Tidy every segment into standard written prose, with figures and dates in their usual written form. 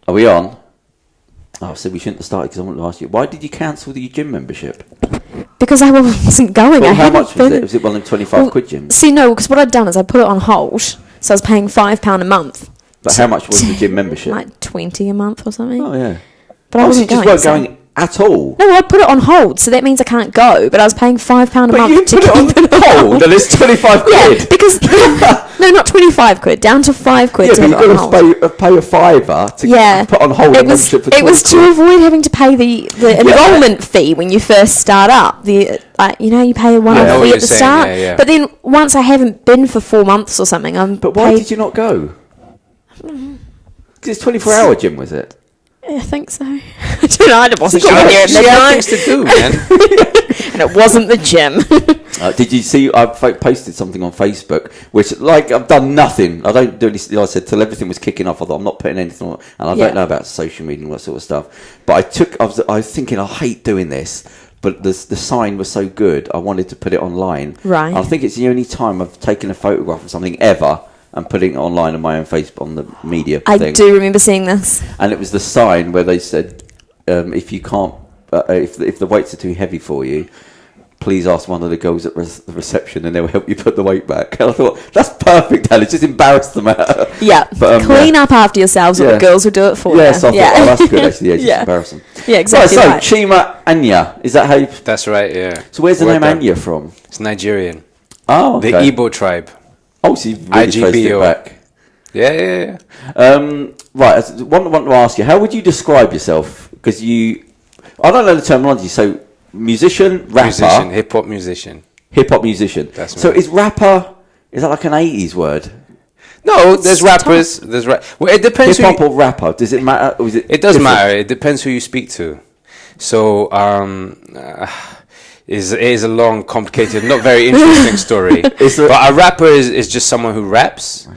Are we on? Oh, I said we shouldn't have started because I wanted to ask you, why did you cancel the gym membership? Because I wasn't going. Well, how much was it? Was it one of them 25 quid gyms? See, no, because what I'd done is I put it on hold, so I was paying £5 a month. But how much was the gym membership? Like 20 a month or something. Oh, yeah. But I wasn't going. You just weren't going at all? No, I put it on hold, so that means I can't go, but I was paying £5 a month But you put it on hold, and it's 25 quid? Yeah, because... no, not 25 quid, down to 5 quid to have it on hold. Yeah, but you've got to pay a fiver to put on hold a membership for 20 It was quid. to avoid having to pay the enrolment fee when you first start up. You pay a one-off fee at the start. Yeah. But then once I haven't been for 4 months or something, But why did you not go? Because it's 24-hour gym, was it? I think so. I don't know. I wasn't sure. She had things to do, man. And it wasn't the gym. Did you see? I posted something on Facebook, which, I've done nothing. I don't do anything. I said till everything was kicking off. I thought I'm not putting anything on, and I don't know about social media and that sort of stuff. But I was thinking, I hate doing this, but the sign was so good. I wanted to put it online. Right. I think it's the only time I've taken a photograph of something ever and putting it online on my own Facebook on the media thing. I do remember seeing this. And it was the sign where they said, if you can't, if the weights are too heavy for you, please ask one of the girls at the reception and they'll help you put the weight back. And I thought, that's perfect, Alice. Just embarrass them. Yeah. But, clean up after yourselves, or the girls will do it for you. So I thought, that's good, actually. Yeah, just embarrass them. Yeah, exactly. Right, so, Chima Anya, is that how you... That's right, yeah. So where's the name Anya from? It's Nigerian. Oh, okay. The Igbo tribe. Oh, so you've really traced it back. Yeah. Right, I want to ask you, how would you describe yourself? Because I don't know the terminology, so musician, rapper. Hip-hop musician. Hip-hop musician. That's me. So is rapper, is that like an 80s word? No, there's rappers. Well, it depends. Hip-hop or rapper, does it matter? Or is it does matter. It depends who you speak to. So, it is a long, complicated, not very interesting story. But a rapper is just someone who raps.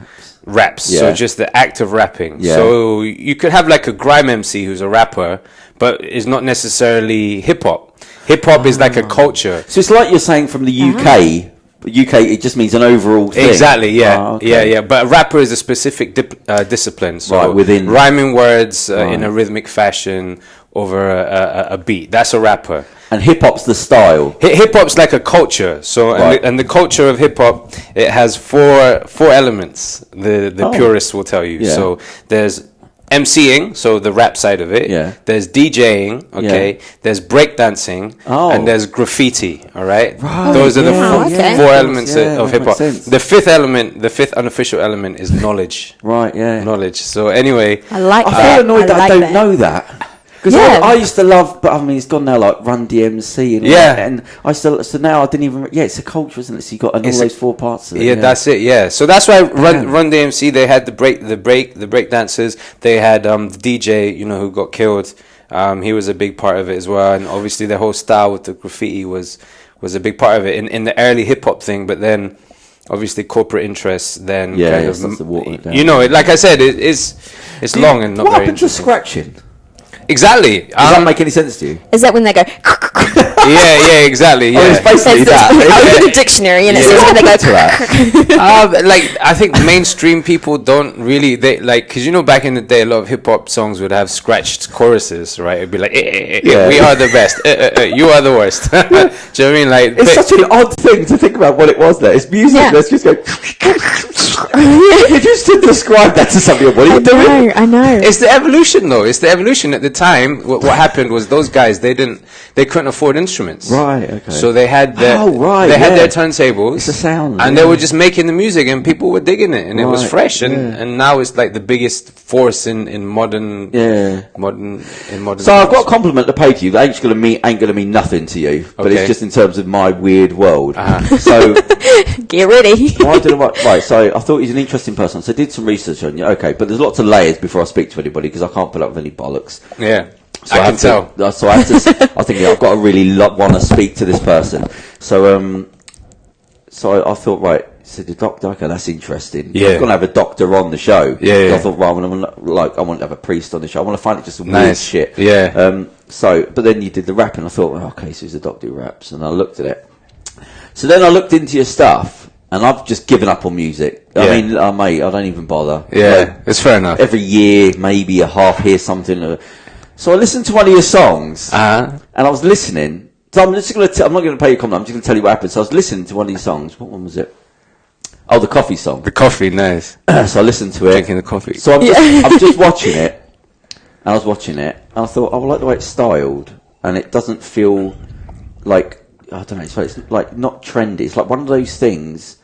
Yeah. So just the act of rapping. Yeah. So you could have like a grime MC who's a rapper, but is not necessarily hip-hop. Hip-hop is like a culture. So it's like you're saying from the UK. UK, it just means an overall thing. Exactly, yeah. Yeah. But a rapper is a specific discipline. So within rhyming words in a rhythmic fashion over a beat. That's a rapper. And hip-hop's the style. Hip-hop's like a culture. So and the culture of hip-hop, it has four elements. The purists will tell you. Yeah. So there's MCing, so the rap side of it. Yeah. There's DJing, okay. Yeah. There's breakdancing, and there's graffiti. All right. Those are the four elements of hip hop. The fifth unofficial element is knowledge. Right. Yeah. Knowledge. So anyway, I feel annoyed that I don't know that. Because I used to love, but I mean, it's gone now, like Run DMC and so now I didn't even. Yeah, it's a culture, isn't it? So you got all those four parts of it. Yeah, that's it. Yeah, so that's why Run DMC, they had the break dancers. They had the DJ, who got killed. He was a big part of it as well, and obviously the whole style with the graffiti was a big part of it in the early hip hop thing. But then, obviously, corporate interests then kind of like I said, it's long and not very interesting. What happened to scratching? Exactly. Does that make any sense to you? Is that when they go? Yeah, exactly. Yeah. It's basically that. I read the dictionary and it says when they go. I think mainstream people don't really because back in the day a lot of hip hop songs would have scratched choruses, right? It'd be like, we are the best, you are the worst. Do you know what I mean? Like it's such an odd thing to think about what it was there. It's music. Yeah. Let's just go. If you just describe that to somebody, what are you doing? I know. It's the evolution, though. It's the evolution. At the time, what happened was those guys they couldn't afford instruments. Right. Okay. So they had their their turntables. It's a sound, and they were just making the music, and people were digging it, and it was fresh. And now it's like the biggest force in modern. So I've got a compliment to pay to you that ain't gonna mean nothing to you, but it's just in terms of my weird world. So get ready. So I thought he's an interesting person. So I did some research on you. Okay, but there's lots of layers before I speak to anybody because I can't put up with any bollocks. Yeah. So I can tell. So I think I've got to really want to speak to this person. So I thought, right, so the doctor, okay, that's interesting. Yeah. I'm going to have a doctor on the show. Yeah. So I thought, right, I want to have a priest on the show. I want to find it just some weird shit. Yeah. But then you did the rapping. I thought, okay, so he's a doctor who raps. And I looked at it. So then I looked into your stuff. and I've just given up on music. I mean, mate, I don't even bother. Yeah, it's fair enough. Every year, maybe a half hear something. So I listened to one of your songs, and I was listening. So I'm just going to. I'm not going to play your comment. I'm just going to tell you what happened. So I was listening to one of your songs. What one was it? Oh, the coffee song. The coffee, nice. So I listened to it. Drinking the coffee. So I'm just watching it. And I was watching it, and I thought, I like the way it's styled, and it doesn't feel like, I don't know, it's like not trendy. It's like one of those things.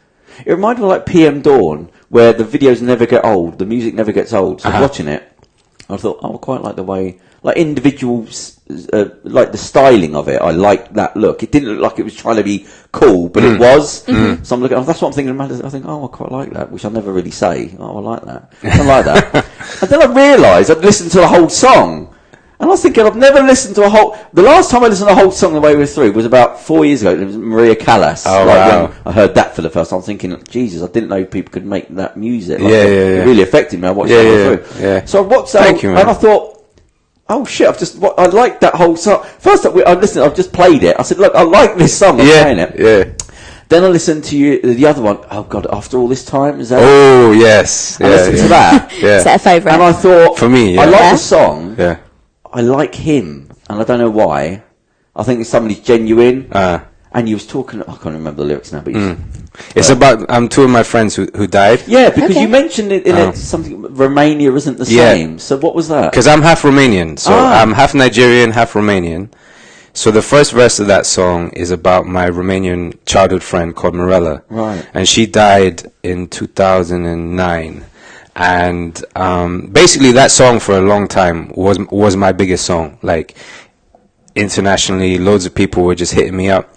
It reminded me of like PM Dawn, where the videos never get old, the music never gets old. So watching it, I thought, I quite like the way, like individuals, like the styling of it. I like that look. It didn't look like it was trying to be cool, but it was. So I'm looking. That's what I'm thinking. I think, I quite like that, which I never really say. Oh, I like that. I like that. And then I realised I'd listened to the whole song, and I was thinking I've never listened to a whole. The last time I listened to a whole song the way we're through was about 4 years ago. It was Maria Callas. Oh, wow. When I heard that for the first time, I was thinking, Jesus, I didn't know people could make that music. Like, Yeah. It really affected me. I watched it through. Yeah. So I watched that, Thank you, man. and I thought, oh shit! I liked that whole song. First, I listened. I've just played it. I said, look, I like this song. I'm playing it. Yeah. Then I listened to the other one. Oh God! After all this time, is that? Oh yes. I listened to that, Is that a favourite? and I thought, For me, I yeah. like the song. Yeah. I like him, and I don't know why. I think somebody's genuine. And you was talking. I can't remember the lyrics now, but It's about two of my friends who died. yeah, because you mentioned it in it, something. Romania isn't the same. So what was that? Because I'm half Romanian, so I'm half Nigerian, half Romanian. So the first verse of that song is about my Romanian childhood friend called Morella. Right. And she died in 2009. And basically that song for a long time was my biggest song. Like internationally, loads of people were just hitting me up.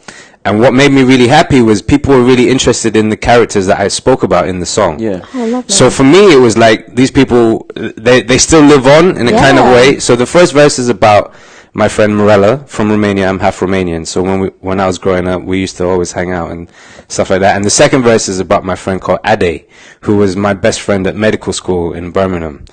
And what made me really happy was people were really interested in the characters that I spoke about in the song. Yeah. Oh, lovely. So for me, it was like these people, they still live on in a kind of way. So the first verse is about my friend Morella from Romania. I'm half Romanian. So when I was growing up, we used to always hang out and stuff like that. And the second verse is about my friend called Ade, who was my best friend at medical school in Birmingham.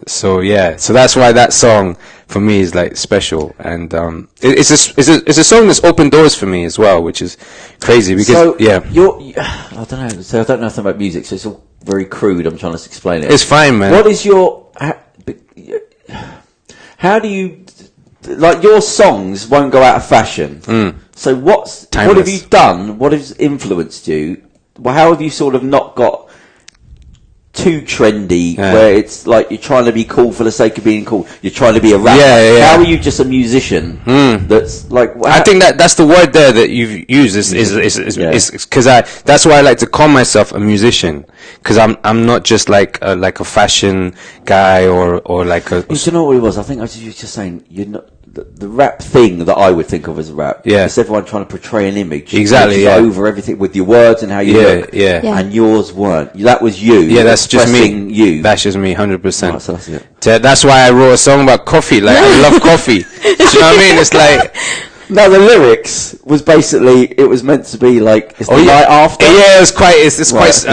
So that's why that song for me is like special, and it's a song that's opened doors for me as well, which is crazy because I don't know. So I don't know anything about music, so it's all very crude. I'm trying to explain it. It's fine, man. What is your? How do you? Like your songs won't go out of fashion. So what have you done? What has influenced you? Well, how have you sort of not got too trendy, where it's like you're trying to be cool for the sake of being cool? You're trying to be a rapper. How are you just a musician? That's like. I think that's the word there that you've used is because that's why I like to call myself a musician, because I'm not just like a fashion guy or like a. You know what it was? I think I was just saying you're not. The rap thing that I would think of as rap, it's everyone trying to portray an image, exactly, over everything with your words and how you look, and yours weren't. That was you. Yeah, that's just me. You. That's just me, 100%. Right, so that's it. That's why I wrote a song about coffee. Like I love coffee. Do you know what I mean? It's like. No, the lyrics was basically it was meant to be like it's the night after. Yeah, it's quite. It's quite.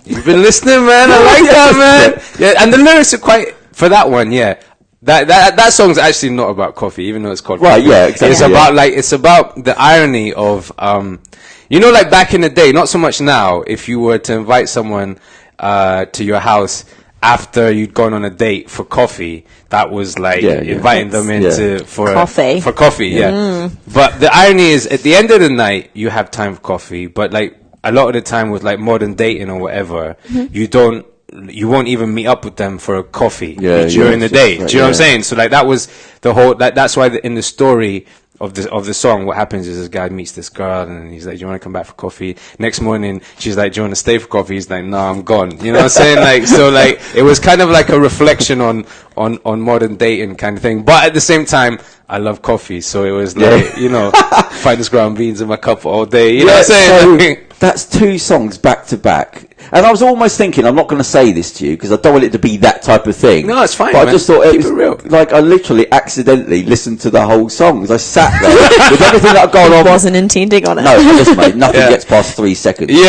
You've been listening, man. I like that, man. Yeah, and the lyrics are quite for that one. Yeah. That song's actually not about coffee, even though it's called right. Coffee. Yeah, exactly. It's about the irony of like back in the day, not so much now. If you were to invite someone to your house after you'd gone on a date for coffee, that was like inviting them for coffee. For coffee, But the irony is, at the end of the night, you have time for coffee. But like a lot of the time with like modern dating or whatever, you won't even meet up with them for a coffee during the day. Do you know what I'm saying? So like that was the whole. That's why in the story of the song, what happens is this guy meets this girl and he's like, "Do you want to come back for coffee?" Next morning, she's like, "Do you want to stay for coffee?" He's like, "No, I'm gone." You know what I'm saying? Like so, like it was kind of like a reflection on modern dating kind of thing. But at the same time, I love coffee, so it was like finest ground beans in my cup all day. You know what I'm saying? So that's two songs back to back. And I was almost thinking, I'm not going to say this to you because I don't want it to be that type of thing. No, it's fine. But man. I just thought Keep it real. Like I literally accidentally listened to the whole song as I sat there with everything that had gone on. Wasn't intending on it. No, listen, mate, nothing gets past 3 seconds. Yeah.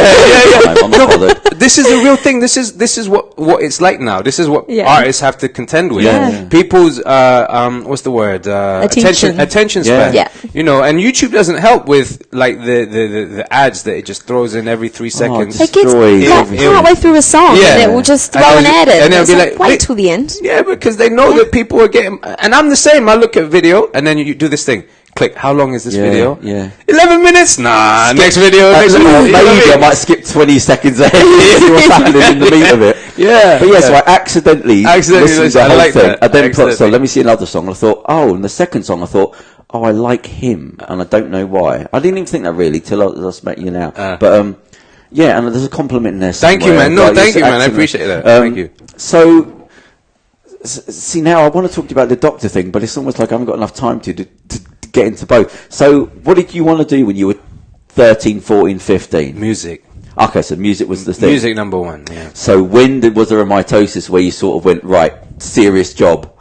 I'm not bothered. This is the real thing. This is what it's like now. This is what artists have to contend with. Yeah. People's what's the word? Attention span. Yeah. You know, and YouTube doesn't help with like the ads that it just throws throws in every 3 seconds. It gets partway through a song, and it will just throw an ad in. And it'll be like, wait till the end. Yeah, because they know that people are getting... And I'm the same. I look at video, and then you do this thing. Click. How long is this video? Yeah. 11 minutes? Nah. Next video. Maybe I might skip 20 seconds ahead to see what's happening in the meat of it. Yeah. But so I accidentally listened to the whole thing. I then thought, so let me see another song. I thought, and the second song, I thought, I like him, and I don't know why. I didn't even think that really till I just met you now. But and there's a compliment in there somewhere. Thank you, man. No, thank you, man. I appreciate that. Thank you. So, see, now I want to talk to you about the doctor thing, but it's almost like I haven't got enough time to get into both. So, what did you want to do when you were 13, 14, 15? Music. Okay, so music was the thing. Music number one, yeah. So, was there a mitosis where you sort of went, right, serious job?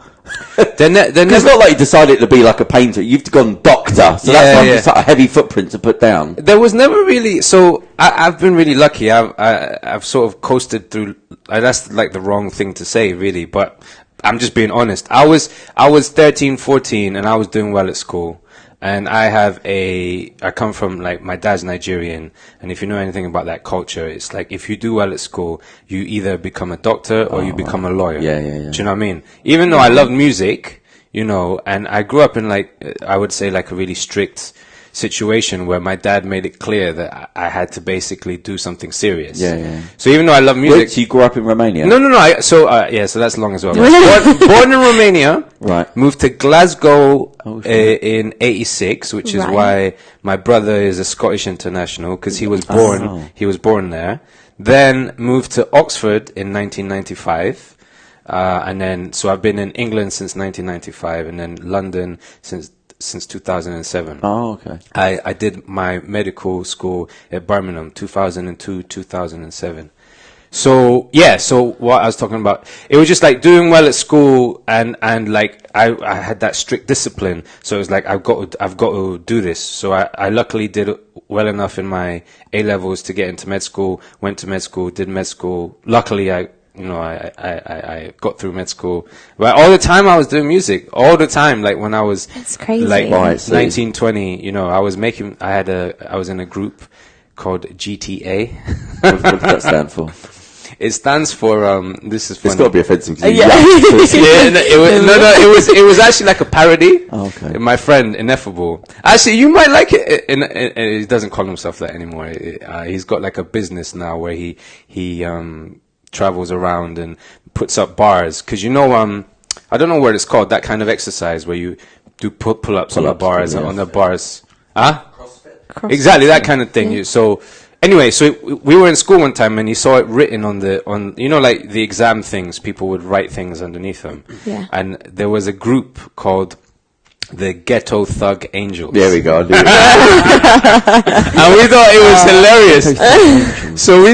It's not like you decided to be like a painter. You've gone doctor, so that's like a heavy footprint to put down. There was never really. So I've been really lucky. I've sort of coasted through. That's like the wrong thing to say, really, but I'm just being honest. I was 13, 14, and I was doing well at school. And I come from, like, my dad's Nigerian, and if you know anything about that culture, it's like, if you do well at school, you either become a doctor or you become a lawyer. Yeah. Do you know what I mean? Even though I loved music, and I grew up in, like, I would say, like, a really strict situation where my dad made it clear that I had to basically do something serious. Yeah. So even though I love music... So you grew up in Romania? No. So that's long as well. Born in Romania. Right. Moved to Glasgow in 86, which is why my brother is a Scottish international, because he was born there. Then moved to Oxford in 1995. And then, so I've been in England since 1995, and then London since 2007. Oh, okay. I did my medical school at Birmingham, 2002, 2007. So what I was talking about, it was just like doing well at school, and like I had that strict discipline. So it was like I've got to do this. So I luckily did well enough in my A levels to get into med school. Went to med school, did med school. Luckily, I got through med school. But all the time I was doing music. All the time, like when I was like 19, 20, I was in a group called GTA. What does that stand for? It stands for this is funny. It's got to be offensive to you. It was actually like a parody. Oh, okay. My friend Ineffable. Actually, you might like it. He doesn't call himself that anymore. He's got like a business now where he travels around and puts up bars, because I don't know what it's called, that kind of exercise where you do pull-ups on the bars. CrossFit. Exactly, that kind of thing. Yeah. So anyway, we were in school one time, and he saw it written on like the exam things, people would write things underneath them. Yeah. And there was a group called the Ghetto Thug Angels. There we go. And we thought it was hilarious. So we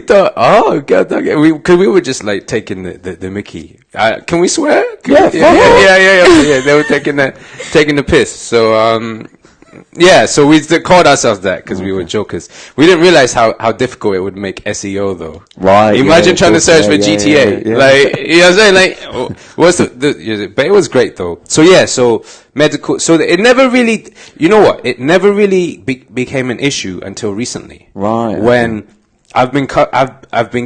thought, oh God, because we were just like taking the Mickey. Can we swear? Yeah. They were taking the piss. So so we called ourselves that because we were jokers. We didn't realize how difficult it would make SEO though. Right. Imagine trying to search for GTA. Yeah. Like, you know what I'm saying? Like, what's but it was great though. So medical. So it never really, it never really became an issue until recently. Right. When I've been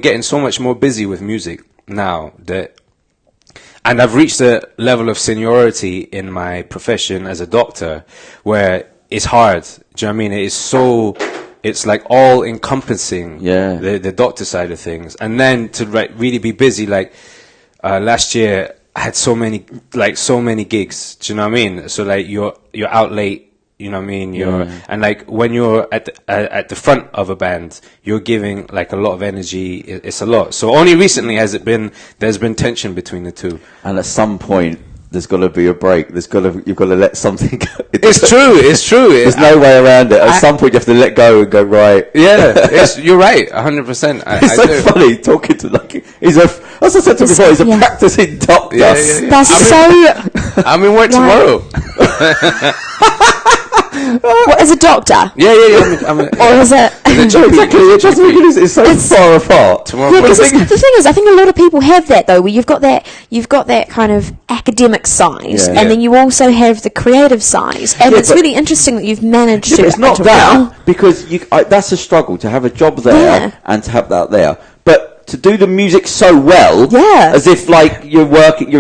getting so much more busy with music now and I've reached a level of seniority in my profession as a doctor where it's hard. Do you know what I mean? It's like all encompassing. Yeah. The doctor side of things, and then to really be busy. Like last year, I had so many gigs. Do you know what I mean? So like you're out late. You know what I mean? And like when you're at the front of a band, you're giving like a lot of energy. It's a lot. So only recently there's been tension between the two. And at some point, there's got to be a break. You've got to let something go. It's true. There's no way around it. At some point, you have to let go and go, right. Yeah, you're right, 100%. It's so funny talking to as I said to before, he's a practicing doctor. Yeah. That's I'm in work tomorrow. What, as a doctor? Yeah. Or is it? Exactly. It doesn't because it's so far apart. The thing is, I think a lot of people have that though, where you've got that kind of academic side, and then you also have the creative side, and it's really interesting that you've managed to. It's not that because that's a struggle to have a job there and to have that there, but to do the music so well, as if like you're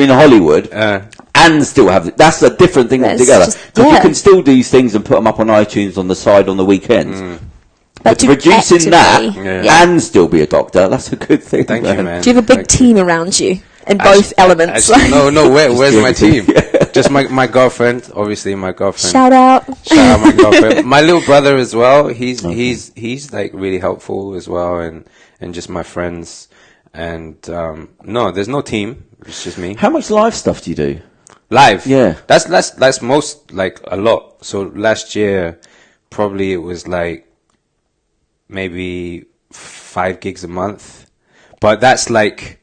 in Hollywood. And still have it. That's a different thing altogether. Because you can still do these things and put them up on iTunes on the side on the weekends. But reducing that and still be a doctor, that's a good thing. Thank you, man. Do you have a big team around you in both elements? No. Where's my team? Just my girlfriend, obviously my girlfriend. Shout out my girlfriend. My little brother as well. He's like really helpful as well, and just my friends. And no, there's no team. It's just me. How much live stuff do you do? Live, yeah. That's most, like, a lot. So last year, probably it was like maybe 5 gigs a month, but that's like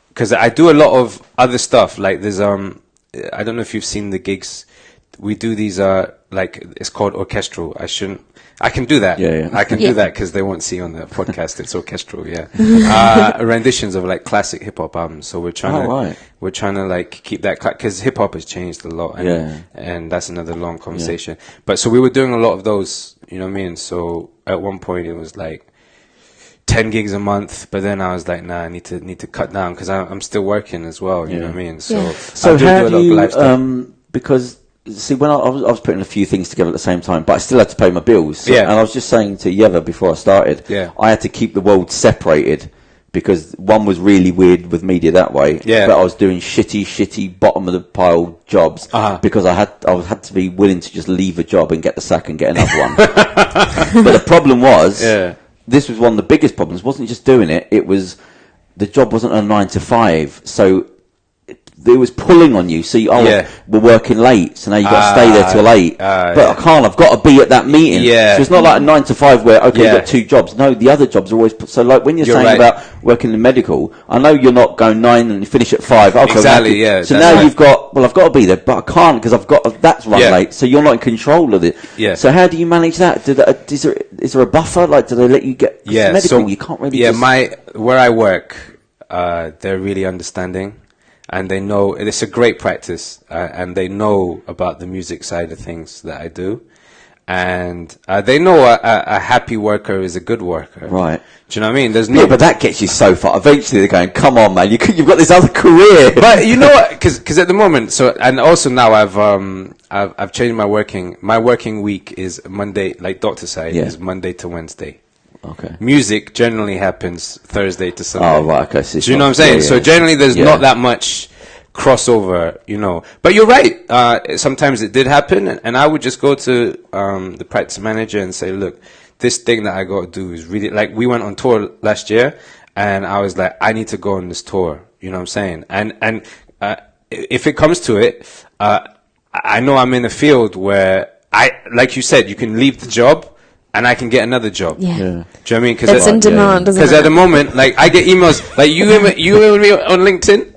because I do a lot of other stuff. Like there's I don't know if you've seen the gigs. We do these like it's called orchestral. I can do that. Yeah. I can do that because they won't see on the podcast. It's orchestral, renditions of like classic hip hop albums. So we're trying to like keep that because hip hop has changed a lot, and that's another long conversation. But so we were doing a lot of those, you know what I mean? So at one point it was like 10 gigs a month, but then I was like, nah, I need to cut down because I'm still working as well. You know what I mean? So how do you because. See, when I was putting a few things together at the same time, but I still had to pay my bills. So, and I was just saying to Yeva before I started, I had to keep the world separated because one was really weird with media that way. But I was doing shitty bottom of the pile jobs because I had to be willing to just leave a job and get the sack and get another one. But the problem was, this was one of the biggest problems. It wasn't just doing it; it was the job wasn't a 9 to 5, so. It was pulling on you, so we're working late, so now you've got to stay there till 8. But I can't, I've got to be at that meeting. So it's not like a 9 to 5 where, you've got 2 jobs. No, the other jobs are always... So like when you're saying about working in medical, I know you're not going 9 and you finish at 5. Okay, exactly, So now you've got, I've got to be there, but I can't because that's run late, so you're not in control of it. So how do you manage that? Is there a buffer? Like, do they let you get... medical, so, you can't really where I work, they're really understanding. And they know it's a great practice, and they know about the music side of things that I do, and they know a happy worker is a good worker. Right? Do you know what I mean? There's no, but that gets you so far. Eventually, they're going, "Come on, man, you've got this other career." But you know what? Because at the moment, and also now I've changed my working. My working week is Monday, like doctor side is Monday to Wednesday. Okay. Music generally happens Thursday to Sunday. Oh, right, okay. So do you know what I'm saying? So generally there's not that much crossover, you know. But you're right. Sometimes it did happen, and I would just go to the practice manager and say, look, this thing that I got to do is really... Like, we went on tour last year, and I was like, I need to go on this tour. You know what I'm saying? And if it comes to it, I know I'm in a field where, like you said, you can leave the job, and I can get another job. Yeah. Do you know what I mean? Cause it's in demand, isn't it? Because at the moment, like, I get emails, like you and me on LinkedIn,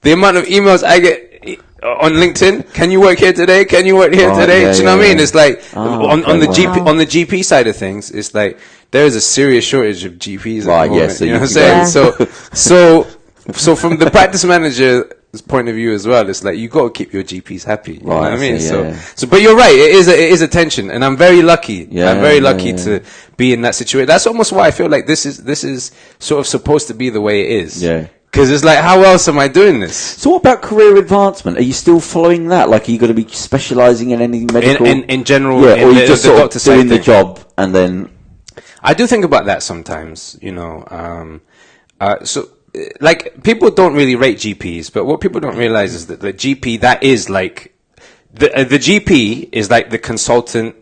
the amount of emails I get on LinkedIn, can you work here today? Can you work here today? Do you know what I mean? It's like, on the GP side of things, it's like, there is a serious shortage of GPs at the moment. So you know what I'm saying? So from the practice manager's point of view as well, it's like you got to keep your GPs happy. You know what I mean? So but you're right. It is a tension, and I'm very lucky. I'm very lucky to be in that situation. That's almost why I feel like this is sort of supposed to be the way it is. Yeah. Because it's like, how else am I doing this? So what about career advancement? Are you still following that? Like, are you going to be specialising in any medical? In general, or are you just sort of doing the job and then? I do think about that sometimes. You know, so. Like, people don't really rate GPs, but what people don't realize is that the GP, that is like, the GP is like the consultant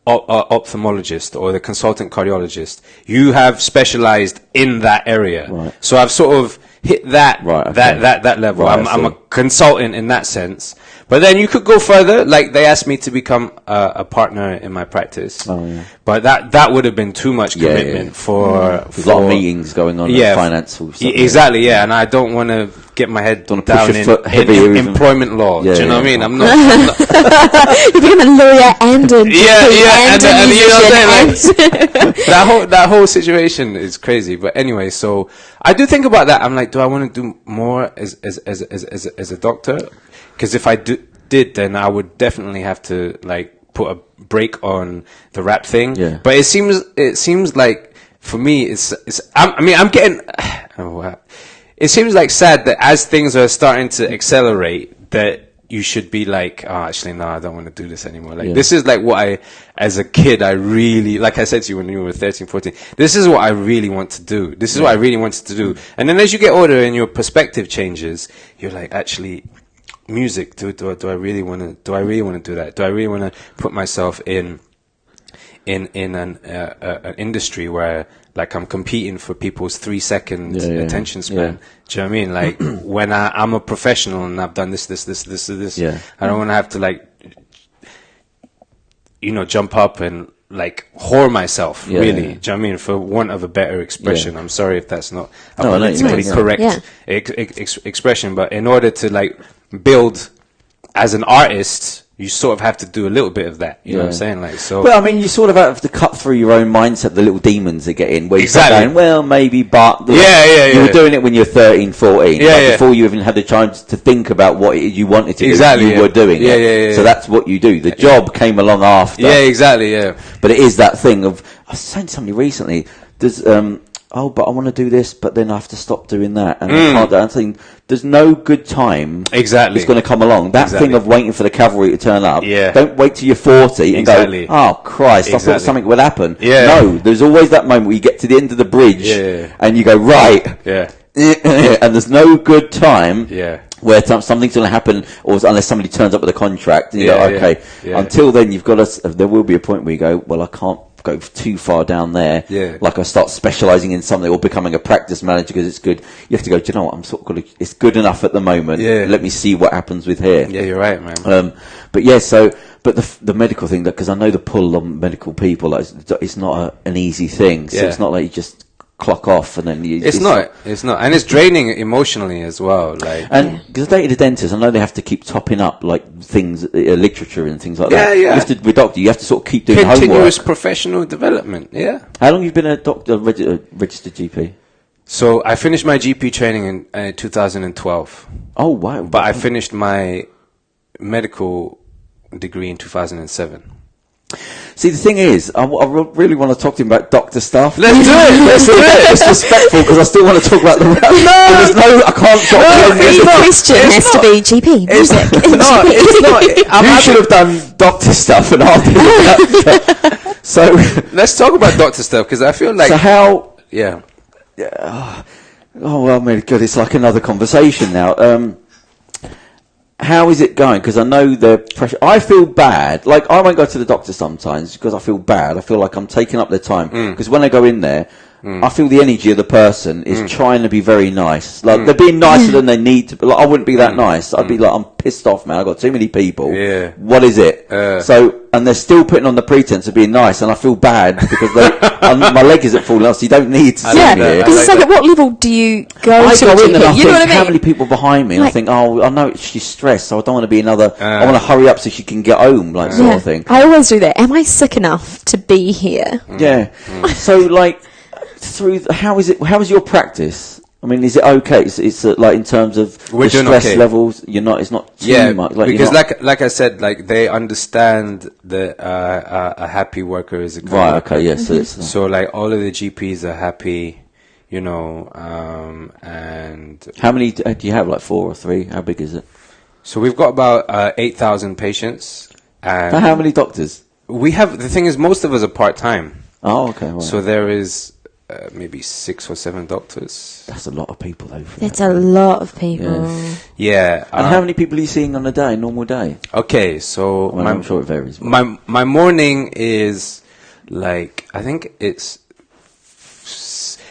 ophthalmologist or the consultant cardiologist. You have specialized in that area. Right. So I've sort of hit that level. Right, I'm a consultant in that sense. But then you could go further. Like, they asked me to become a partner in my practice. Oh, yeah. But that would have been too much commitment for... There's a lot of meetings going on in financial stuff. Exactly, and I don't want to get my head Don't down push your foot heavier in even. employment law. Yeah, Do you know what I yeah. mean? I'm not You become a lawyer and a and a you know what I'm musician saying, that whole situation is crazy. But anyway, so I do think about that. I'm like, do I want to do more as a doctor? Because if I did, then I would definitely have to like put a break on the rap thing. Yeah. But it seems like for me, I'm getting. Oh, wow. It seems like sad that as things are starting to accelerate, that you should be like, oh, actually, no, I don't want to do this anymore. Like, this is like what as a kid, I really, like I said to you when you were 13, 14, this is what I really want to do. This is what I really wanted to do. And then as you get older and your perspective changes, you're like, actually, music, do I really want to do that? Do I really want to put myself in an industry where like I'm competing for people's 3-second attention span? Yeah. Do you know what I mean? Like when I'm a professional and I've done this, I don't want to have to like, jump up and like whore myself, really. Do you know what I mean? For want of a better expression. I'm sorry if that's not a politically correct expression, but in order to like build as an artist, you sort of have to do a little bit of that. You know what I'm saying? Like, so. Well, I mean, you sort of have to cut through your own mindset, the little demons that get in, where you start going, well, maybe, but. You were doing it when you were 13, 14. Before you even had the chance to think about what it is you wanted to do. You were doing it. So that's what you do. The job came along after. Yeah, exactly, But it is that thing of, I was saying to somebody recently, there's, but I want to do this, but then I have to stop doing that. And I can't do that. I'm saying, there's no good time. Exactly. It's going to come along. That thing of waiting for the cavalry to turn up. Yeah. Don't wait till you're 40 and go, oh, Christ, I thought something would happen. Yeah. No, there's always that moment where you get to the end of the bridge and you go, right. Yeah. And there's no good time. Yeah. Where something's going to happen, or unless somebody turns up with a contract, and you go, okay. Until then, you've got to. There will be a point where you go, well, I can't go too far down there. Yeah. Like I start specialising in something or becoming a practice manager because it's good. You have to go, do you know what? I'm sort of it's good enough at the moment. Yeah. Let me see what happens with here. Yeah, you're right, man. But the medical thing, because I know the pull on medical people, like, it's not an easy thing. So it's not like you just clock off and then you. It's not, and it's draining emotionally as well. Like, and because I dated a dentist, I know they have to keep topping up like things, literature and things like that. Yeah. You have to, with doctor, you have to sort of keep doing continuous homework. professional development. Yeah. How long have you been a doctor, registered GP? So I finished my GP training in 2012. Oh wow! But I finished my medical degree in 2007. See, the thing is, I really want to talk to him about doctor stuff. Let's do it. It's respectful because I still want to talk about the rap. I can't drop The question has to be GP. It's not. You should have done doctor stuff and I'll do that. So let's talk about doctor stuff because I feel like. So how? Yeah. Oh well, my God, it's like another conversation now. How is it going? Because I know the pressure. I feel bad. Like, I won't go to the doctor sometimes because I feel bad. I feel like I'm taking up their time. Because when I go in there, I feel the energy of the person is trying to be very nice. Like, they're being nicer than they need to. But like, I wouldn't be that nice. I'd be like, I'm pissed off, man. I've got too many people. Yeah. What is it? And they're still putting on the pretense of being nice, and I feel bad because my leg isn't full enough, so you don't need to see me here. Because it's like, at what level do you go I to go in and I you think, know what I mean? how many people behind me? And I think, oh, I know she's stressed, so I don't want to be another. I want to hurry up so she can get home, like sort of thing. I always do that. Am I sick enough to be here? Yeah. So, like, how is it? How is your practice? I mean, is it okay? It's like in terms of the stress levels. You're not. It's not too much. Like, because like I said, like they understand that a happy worker is a great right. worker. Okay. Yes. Yeah, so like all of the GPs are happy, you know. And how many do you have? Like 4 or 3? How big is it? So we've got about 8,000 patients. And how many doctors? We have. The thing is, most of us are part time. Oh, okay. Right. So there is. Maybe 6 or 7 doctors. That's a lot of people, though. That's a lot of people. Yeah. And how many people are you seeing on a day, normal day? Okay, so I'm sure it varies. My morning is like, I think it's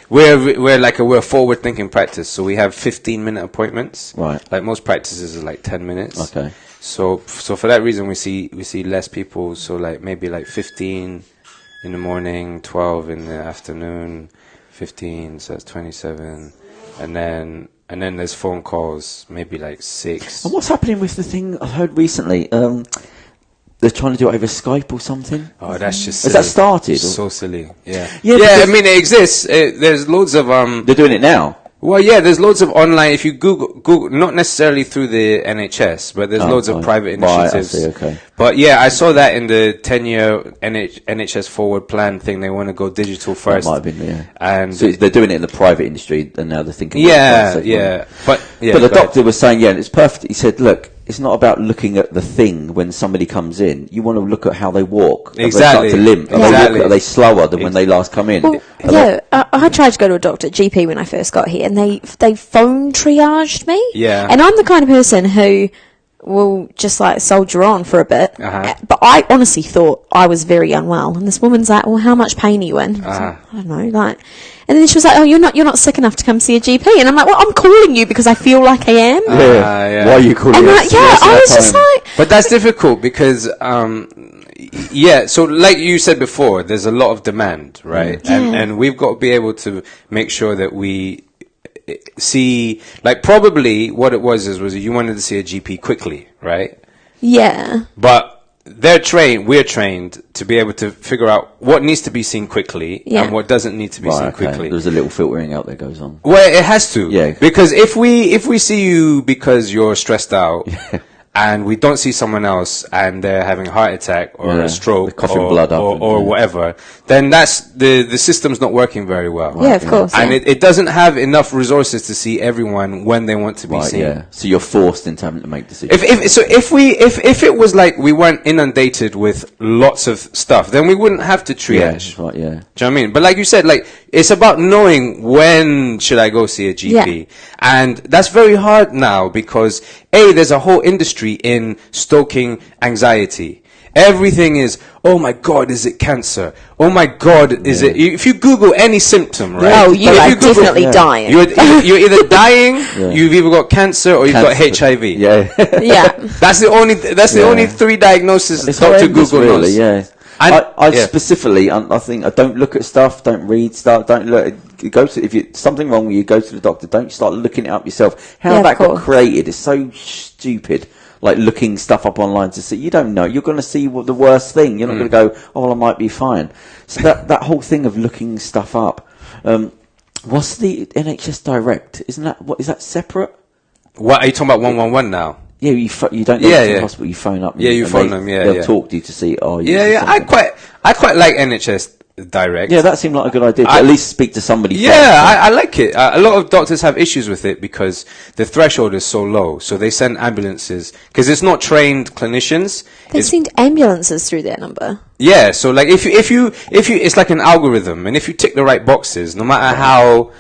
we're a forward thinking practice. So we have 15-minute appointments. Right. Like most practices are like 10 minutes. Okay. So for that reason we see less people. So like maybe like 15. In the morning, 12 in the afternoon, 15, so that's 27. And then and then there's phone calls, maybe like 6. And what's happening with the thing I heard recently? They're trying to do it over Skype or something. Oh, that's just silly. silly. Has that started? So silly. Yeah. Yeah, I mean, it exists. There's loads of they're doing it now. Well, yeah, there's loads of online. If you Google, not necessarily through the NHS, but there's loads of private initiatives. Right, I see, okay. But yeah, I saw that in the 10-year NHS forward plan thing. They want to go digital first. That might have been, yeah. And so they're doing it in the private industry, and now they're thinking. But the doctor was saying, it's perfect. He said, look, it's not about looking at the thing when somebody comes in. You want to look at how they walk. Exactly. They start to limp. Are they slower than when they last come in? Well, I tried to go to a doctor, GP, when I first got here, and they phone triaged me. Yeah. And I'm the kind of person who will just like soldier on for a bit. But I honestly thought I was very unwell. And this woman's like, well, how much pain are you in? I don't know, like. And then she was like, oh, you're not sick enough to come see a GP. And I'm like, well, I'm calling you because I feel like I am. Yeah. Why are you calling me? I was just like... But that's difficult because, so like you said before, there's a lot of demand, right? Yeah. And we've got to be able to make sure that we see, like probably what it was you wanted to see a GP quickly, right? Yeah. But we're trained to be able to figure out what needs to be seen quickly and what doesn't need to be seen quickly. There's a little filtering out that goes on. Well, it has to. Yeah. Because if we see you because you're stressed out and we don't see someone else and they're having a heart attack or a stroke blood up or whatever, then that's the system's not working very well. Yeah, of course. And it doesn't have enough resources to see everyone when they want to be seen. Yeah. So you're forced into having to make decisions. If it was like we weren't inundated with lots of stuff, then we wouldn't have to triage. Yeah, that's right, yeah. Do you know what I mean? But like you said, like it's about knowing when should I go see a GP. Yeah. And that's very hard now because there's a whole industry in stoking anxiety. Everything is, oh my God, is it cancer? Oh my God, is it? If you Google any symptom, right? Oh, you are definitely dying. You're either dying, you've either got cancer, or you've got HIV. Yeah. Yeah. That's the only 3 diagnoses Dr. Google knows. Yeah. I specifically, I think I don't look at stuff, don't read stuff, don't look. If you something wrong with you, go to the doctor. Don't start looking it up yourself. How that got created is so stupid. Like looking stuff up online to see, you don't know. You're going to see the worst thing. You're not going to go, oh, well, I might be fine. So that whole thing of looking stuff up. What's the NHS Direct? Is that separate? What are you talking about? 111 now? Yeah, you don't go to the hospital. You phone up. Yeah, you phone them. Yeah, they'll talk to you to see. Oh, I quite like NHS Direct. Yeah, that seemed like a good idea. To at least speak to somebody. Yeah, I like it. A lot of doctors have issues with it because the threshold is so low. So they send ambulances because it's not trained clinicians. They send ambulances through that number. Yeah, so like if you, it's like an algorithm, and if you tick the right boxes, no matter how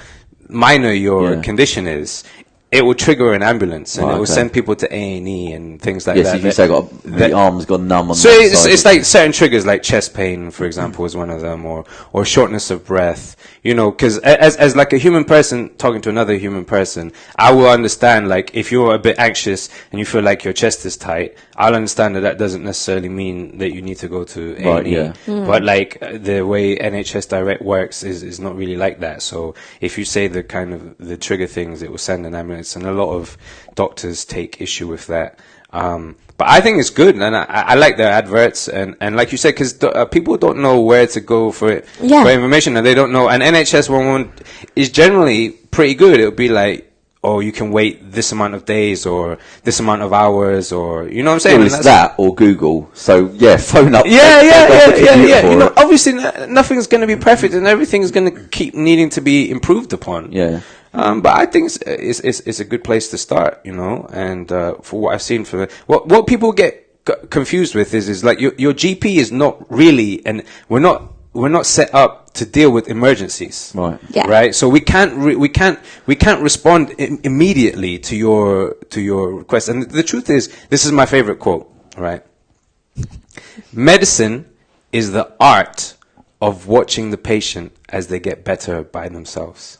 minor your condition is, it will trigger an ambulance and it will send people to A&E and things like that. Yes, if you say the arm's gone numb on so it's like certain triggers, like chest pain, for example, is one of them, or shortness of breath. You know, because as like a human person talking to another human person, I will understand, like, if you're a bit anxious and you feel like your chest is tight, I'll understand that doesn't necessarily mean that you need to go to A&E. Right, yeah. But like the way NHS Direct works is not really like that. So if you say the kind of the trigger things, it will send an ambulance, and a lot of doctors take issue with that. But I think it's good, and I like the adverts, and like you said, because people don't know where to go for information, and they don't know. And NHS 111 is generally pretty good. It'll be like, oh, you can wait this amount of days or this amount of hours, or you know what I'm saying? Well, it's that or Google. So yeah, phone up. Yeah. You know, obviously nothing's going to be perfect, and everything's going to keep needing to be improved upon. Yeah. But I think it's a good place to start, you know. And for what I've seen, what people get confused with is like your GP is not really, and we're not set up to deal with emergencies, right? Yeah. Right. So we can't respond immediately to your request. And the truth is, this is my favorite quote. Right. Medicine is the art of watching the patient as they get better by themselves.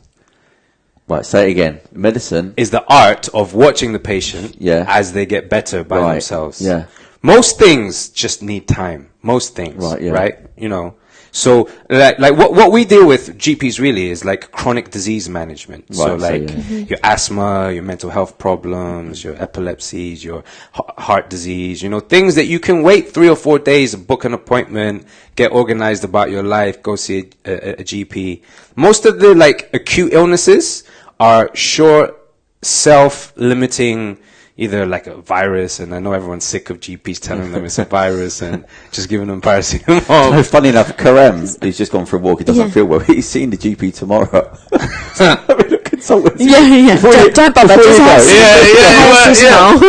Right, say it again. Medicine is the art of watching the patient as they get better by themselves. Yeah. Most things just need time. Most things. Right. You know. So like what we deal with GPs really is like chronic disease management. Right, so like your asthma, your mental health problems, your epilepsies, your heart disease, you know, things that you can wait 3 or 4 days, book an appointment, get organized about your life, go see a GP. Most of the like acute illnesses are short, self-limiting, either like a virus, and I know everyone's sick of GPs telling them it's a virus and just giving them paracetamol. No, funny enough, Kerem, he's just gone for a walk, he doesn't feel well. He's seeing the GP tomorrow. Consultancy. Don't bother.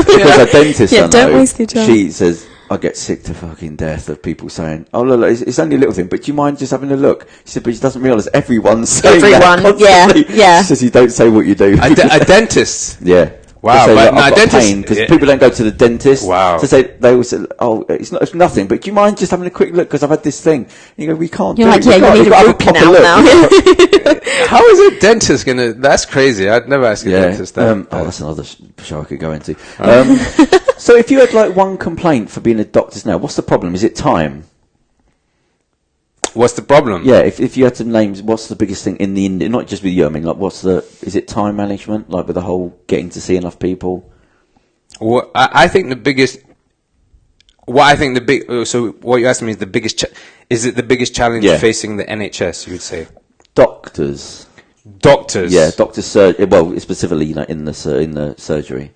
Because a dentist, don't waste your time. She says, I get sick to fucking death of people saying, oh, look, it's only a little thing, but do you mind just having a look? She said, but she doesn't realise everyone's saying that constantly. Yeah. She says, you don't say what you do. A dentist? Yeah. Wow, say, but no, dentist, because people don't go to the dentist. Wow. So they always say, oh, it's nothing, but do you mind just having a quick look, because I've had this thing. You go, we can't do it. You need a root canal now. How is a dentist gonna, that's crazy. I'd never ask a dentist that. That's another show I could go into. So if you had like one complaint for being a doctor now, what's the problem? Is it time? What's the problem? Yeah, if you had to name, what's the biggest thing in the industry? Not just with you, I mean, like, is it time management? Like with the whole getting to see enough people? Well, I think the biggest, so what you're asking me is the biggest, is it the biggest challenge facing the NHS, you would say? Doctors. Yeah, doctors, well, specifically, you know, in the surgery.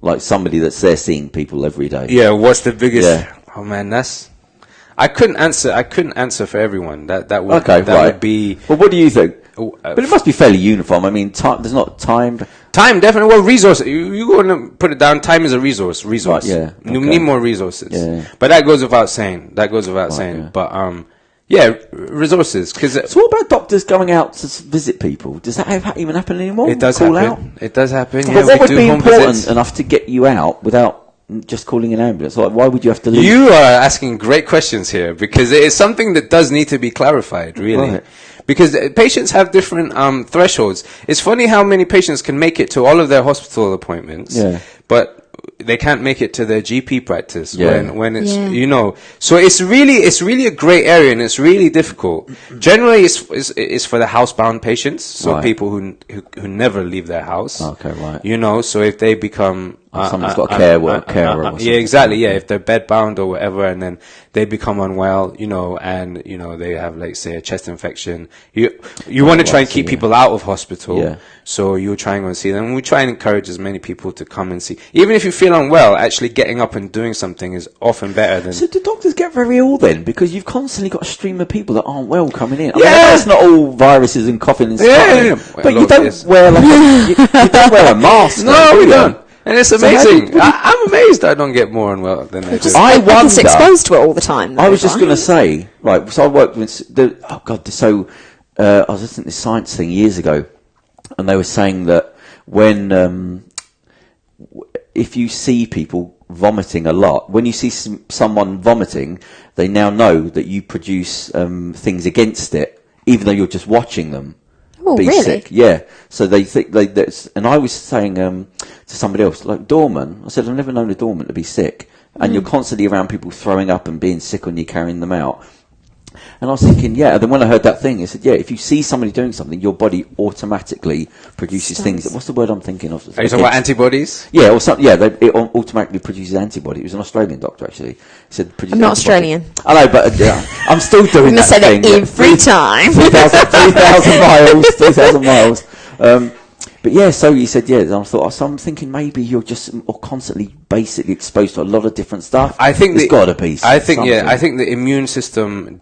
Like somebody that's there seeing people every day. Yeah, what's the biggest, oh man, I couldn't answer for everyone. That would be. Well, what do you think? But it must be fairly uniform. I mean, there's not time. Time, definitely. Well, resource. You want to put it down. Time is a resource. Right, yeah. Okay. You need more resources. Yeah. But that goes without saying. Yeah. But resources. So what about doctors going out to visit people? Does that even happen anymore? It does happen. It does happen. But what would be important enough to get you out without just calling an ambulance? Like, why would you have to leave? You are asking great questions here, because it is something that does need to be clarified, really. Right. Because patients have different thresholds. It's funny how many patients can make it to all of their hospital appointments, but they can't make it to their GP practice when it's you know. So it's really a grey area, and it's really difficult. Generally, it's for the housebound patients, so people who never leave their house. Okay, right. You know, so if they become someone's got a carer. Yeah, exactly. Yeah, if they're bedbound or whatever, and then they become unwell, you know, and you know they have, like, say, a chest infection. You want to try and keep people out of hospital. Yeah. So you're trying to see them. We try and encourage as many people to come and see. Even if you feel unwell, actually getting up and doing something is often better than. So do doctors get very ill then? Because you've constantly got a stream of people that aren't well coming in. I mean, it's not all viruses and coughing and stuff. But you don't wear you don't wear a mask. No, we don't. And it's amazing. I'm amazed I don't get more unwell than I do. I wonder. It's exposed to it all the time. Though, I was just going to say, right, so I worked with I was listening to this science thing years ago, and they were saying that when, if you see people vomiting a lot, when you see someone vomiting, they now know that you produce things against it, even though you're just watching them. Oh, be really? sick. Yeah. So they think and I was saying to somebody else, like doorman, I said, I've never known a doorman to be sick. And you're constantly around people throwing up and being sick when you're carrying them out. And I was thinking, and then when I heard that thing, I said, if you see somebody doing something, your body automatically produces things. What's the word I'm thinking of? Are you talking about antibodies? Yeah, or something. Yeah, it automatically produces antibody. It was an Australian doctor, actually. He said, I'm not Australian. I know, but I'm still doing that thing. I'm going to say that every time. 3,000 miles. But yeah, so he said, and I thought, so I'm thinking maybe you're just constantly basically exposed to a lot of different stuff. I think there's got to be I think the immune system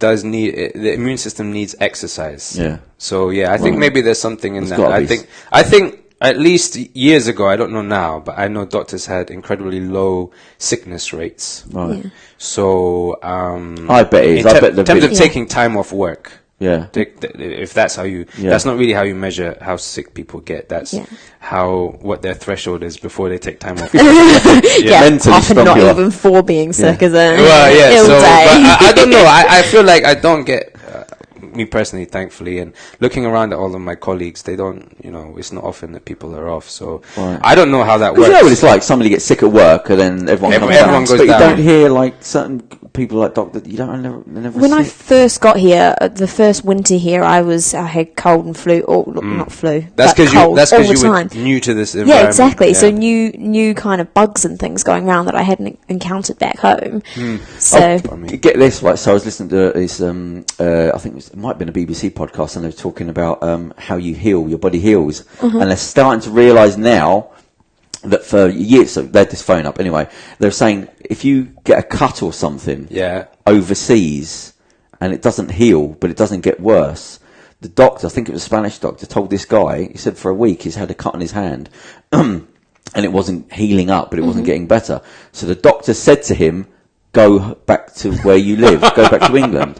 needs exercise. Yeah. So I think maybe there's something in that. I think at least years ago, I don't know now, but I know doctors had incredibly low sickness rates. Right. Yeah. So I bet it is. In terms of taking time off work. Yeah. If that's how that's not really how you measure how sick people get. That's what their threshold is before they take time off. Mentally often not even for being sick, is it? Well, but I don't know. I feel like I don't get. Me personally, thankfully, and looking around at all of my colleagues, they don't, it's not often that people are off. So I don't know how that works. You know what it's like? Somebody gets sick at work, and then everyone goes down. But you don't hear like certain people like Doc that you don't never When see. I first got here, the first winter here, I had cold and flu, or not flu. That's because you were new to this environment. Yeah, exactly. Yeah. So new kind of bugs and things going around that I hadn't encountered back home. So get this, right? So I was listening to this. I think it might have been a BBC podcast, and they were talking about how you heal, your body heals, and they're starting to realise now that for years, so they had this phone up anyway, they're saying if you get a cut or something overseas and it doesn't heal but it doesn't get worse, the doctor, I think it was a Spanish doctor, told this guy, he said for a week he's had a cut on his hand and it wasn't healing up but it wasn't getting better, so the doctor said to him, go back to where you live, go back to England.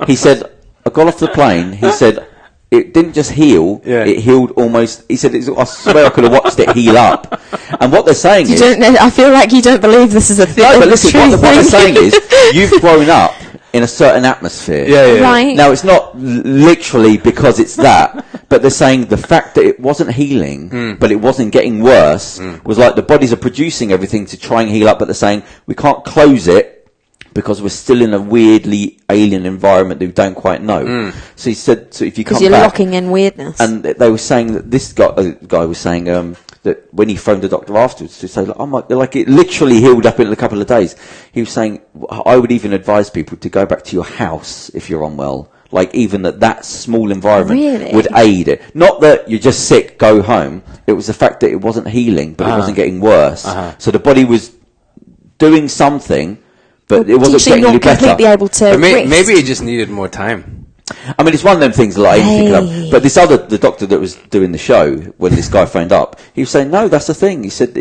He said, I got off the plane, he said, it didn't just heal, it healed almost, he said, I swear I could have watched it heal up. And what they're saying is... I feel like you don't believe this is a thing. No, but listen, what they're saying is, you've grown up in a certain atmosphere. Right. Now, it's not literally because it's that, but they're saying the fact that it wasn't healing, but it wasn't getting worse, was like the bodies are producing everything to try and heal up, but they're saying, we can't close it, because we're still in a weirdly alien environment that we don't quite know. So he said, so if you come back... Because you're locking in weirdness. And they were saying that this guy was saying that when he phoned the doctor afterwards to say, like it literally healed up in a couple of days. He was saying, I would even advise people to go back to your house if you're unwell. Like even that small environment would aid it. Not that you're just sick, go home. It was the fact that it wasn't healing, but it wasn't getting worse. So the body was doing something... But it wasn't getting any better. Completely able to maybe it just needed more time. I mean, it's one of them things like but this the doctor that was doing the show, when this guy phoned up, he was saying, no, that's the thing. He said,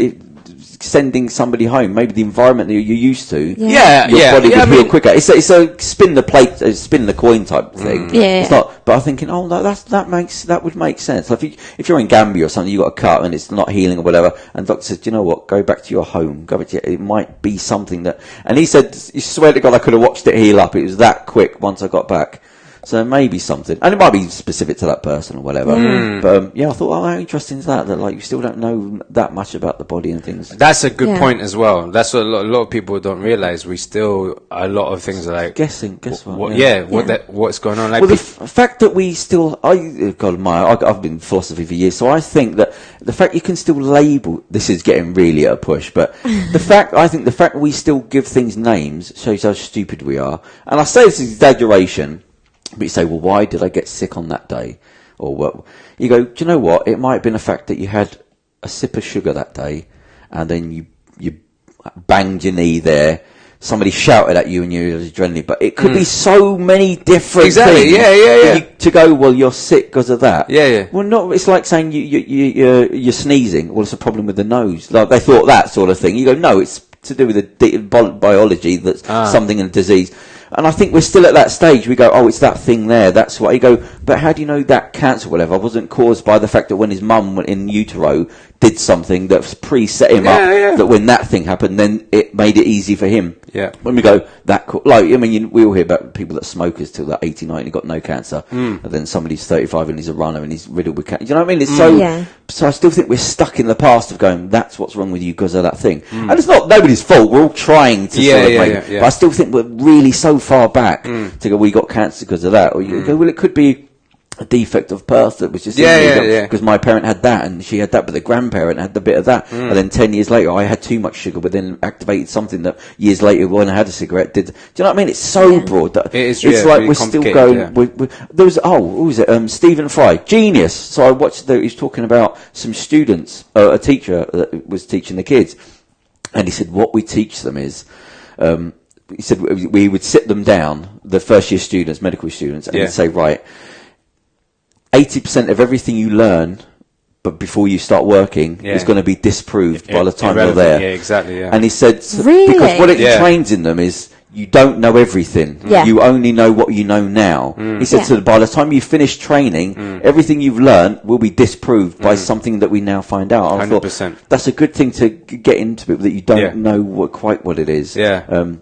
sending somebody home, maybe the environment that you're used to, your body would heal quicker. It's a spin the coin type thing. It's not, but I'm thinking, oh no, that would make sense. Like if you're in Gambia or something, you got a cut and it's not healing or whatever, and the doctor says, do you know what, go back to your home, it might be something that, and he said, you swear to God I could have watched it heal up, it was that quick once I got back. So maybe something, and it might be specific to that person or whatever. But I thought, how interesting is that like you still don't know that much about the body and things. That's a good point as well. That's what a lot of people don't realize. We still, a lot of things are like guess what? What's going on? Like well, the fact that we still, I've been in philosophy for years, so I think that the fact you can still label, this is getting really at a push, but I think the fact that we still give things names shows how stupid we are. And I say this is exaggeration. But you say, well, why did I get sick on that day? Or what? You go, do you know what? It might have been a fact that you had a sip of sugar that day, and then you banged your knee there. Somebody shouted at you and you had adrenaline. But it could be so many different things. Yeah. To go, well, you're sick because of that. Yeah. Well, no, it's like saying you're sneezing. Well, it's a problem with the nose. Like they thought that sort of thing. You go, no, it's to do with the biology that's something in a disease. And I think we're still at that stage. We go, oh, it's that thing there. That's what you go. But how do you know that cancer, or whatever, wasn't caused by the fact that when his mum went in utero did something that pre-set him up, that when that thing happened, then it made it easy for him. Yeah. When we go we all hear about people that smokers till they're 80, 90, got no cancer, and then somebody's 35 and he's a runner and he's riddled with cancer. You know what I mean? It's so I still think we're stuck in the past of going, that's what's wrong with you because of that thing. And it's not nobody's fault. We're all trying to make it. But I still think we're really so far back to go, we got cancer because of that. Or you go, well, it could be a defect of birth that was just because my parent had that and she had that, but the grandparent had the bit of that, and then 10 years later I had too much sugar, but then activated something that years later when I had a cigarette did. Do you know what I mean? It's so broad that it's like really we're still going. There was what was it? Stephen Fry, genius. So I watched. He was talking about some students, a teacher that was teaching the kids, and he said what we teach them is. He said we would sit them down, the first year students, medical students, and we'd say, right, 80% of everything you learn, but before you start working, is going to be disproved by the time you're there. Yeah, exactly. Yeah. And he said, really? Because what it trains in them is you don't know everything. You only know what you know now. He said, so by the time you finish training, everything you've learned will be disproved by something that we now find out. I 100%. thought that's a good thing to get into it, that you don't know quite what it is. Yeah.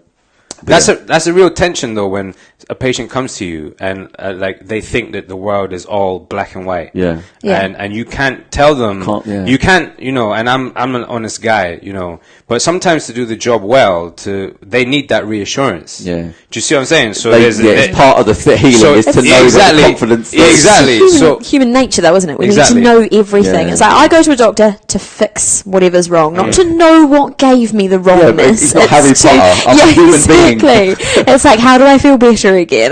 That's a real tension though, when a patient comes to you and like they think that the world is all black and white. Yeah. And you can't tell them. You can't, you know. And I'm an honest guy, you know. But sometimes to do the job well, they need that reassurance. Yeah. Do you see what I'm saying? So it's part of the healing is to know that the confidence. Exactly. It's human nature, though, isn't it? We need to know everything. It's like I go to a doctor to fix whatever's wrong, not to know what gave me the wrongness. It's not Harry Potter. I'm a human being. It's like, how do I feel better again?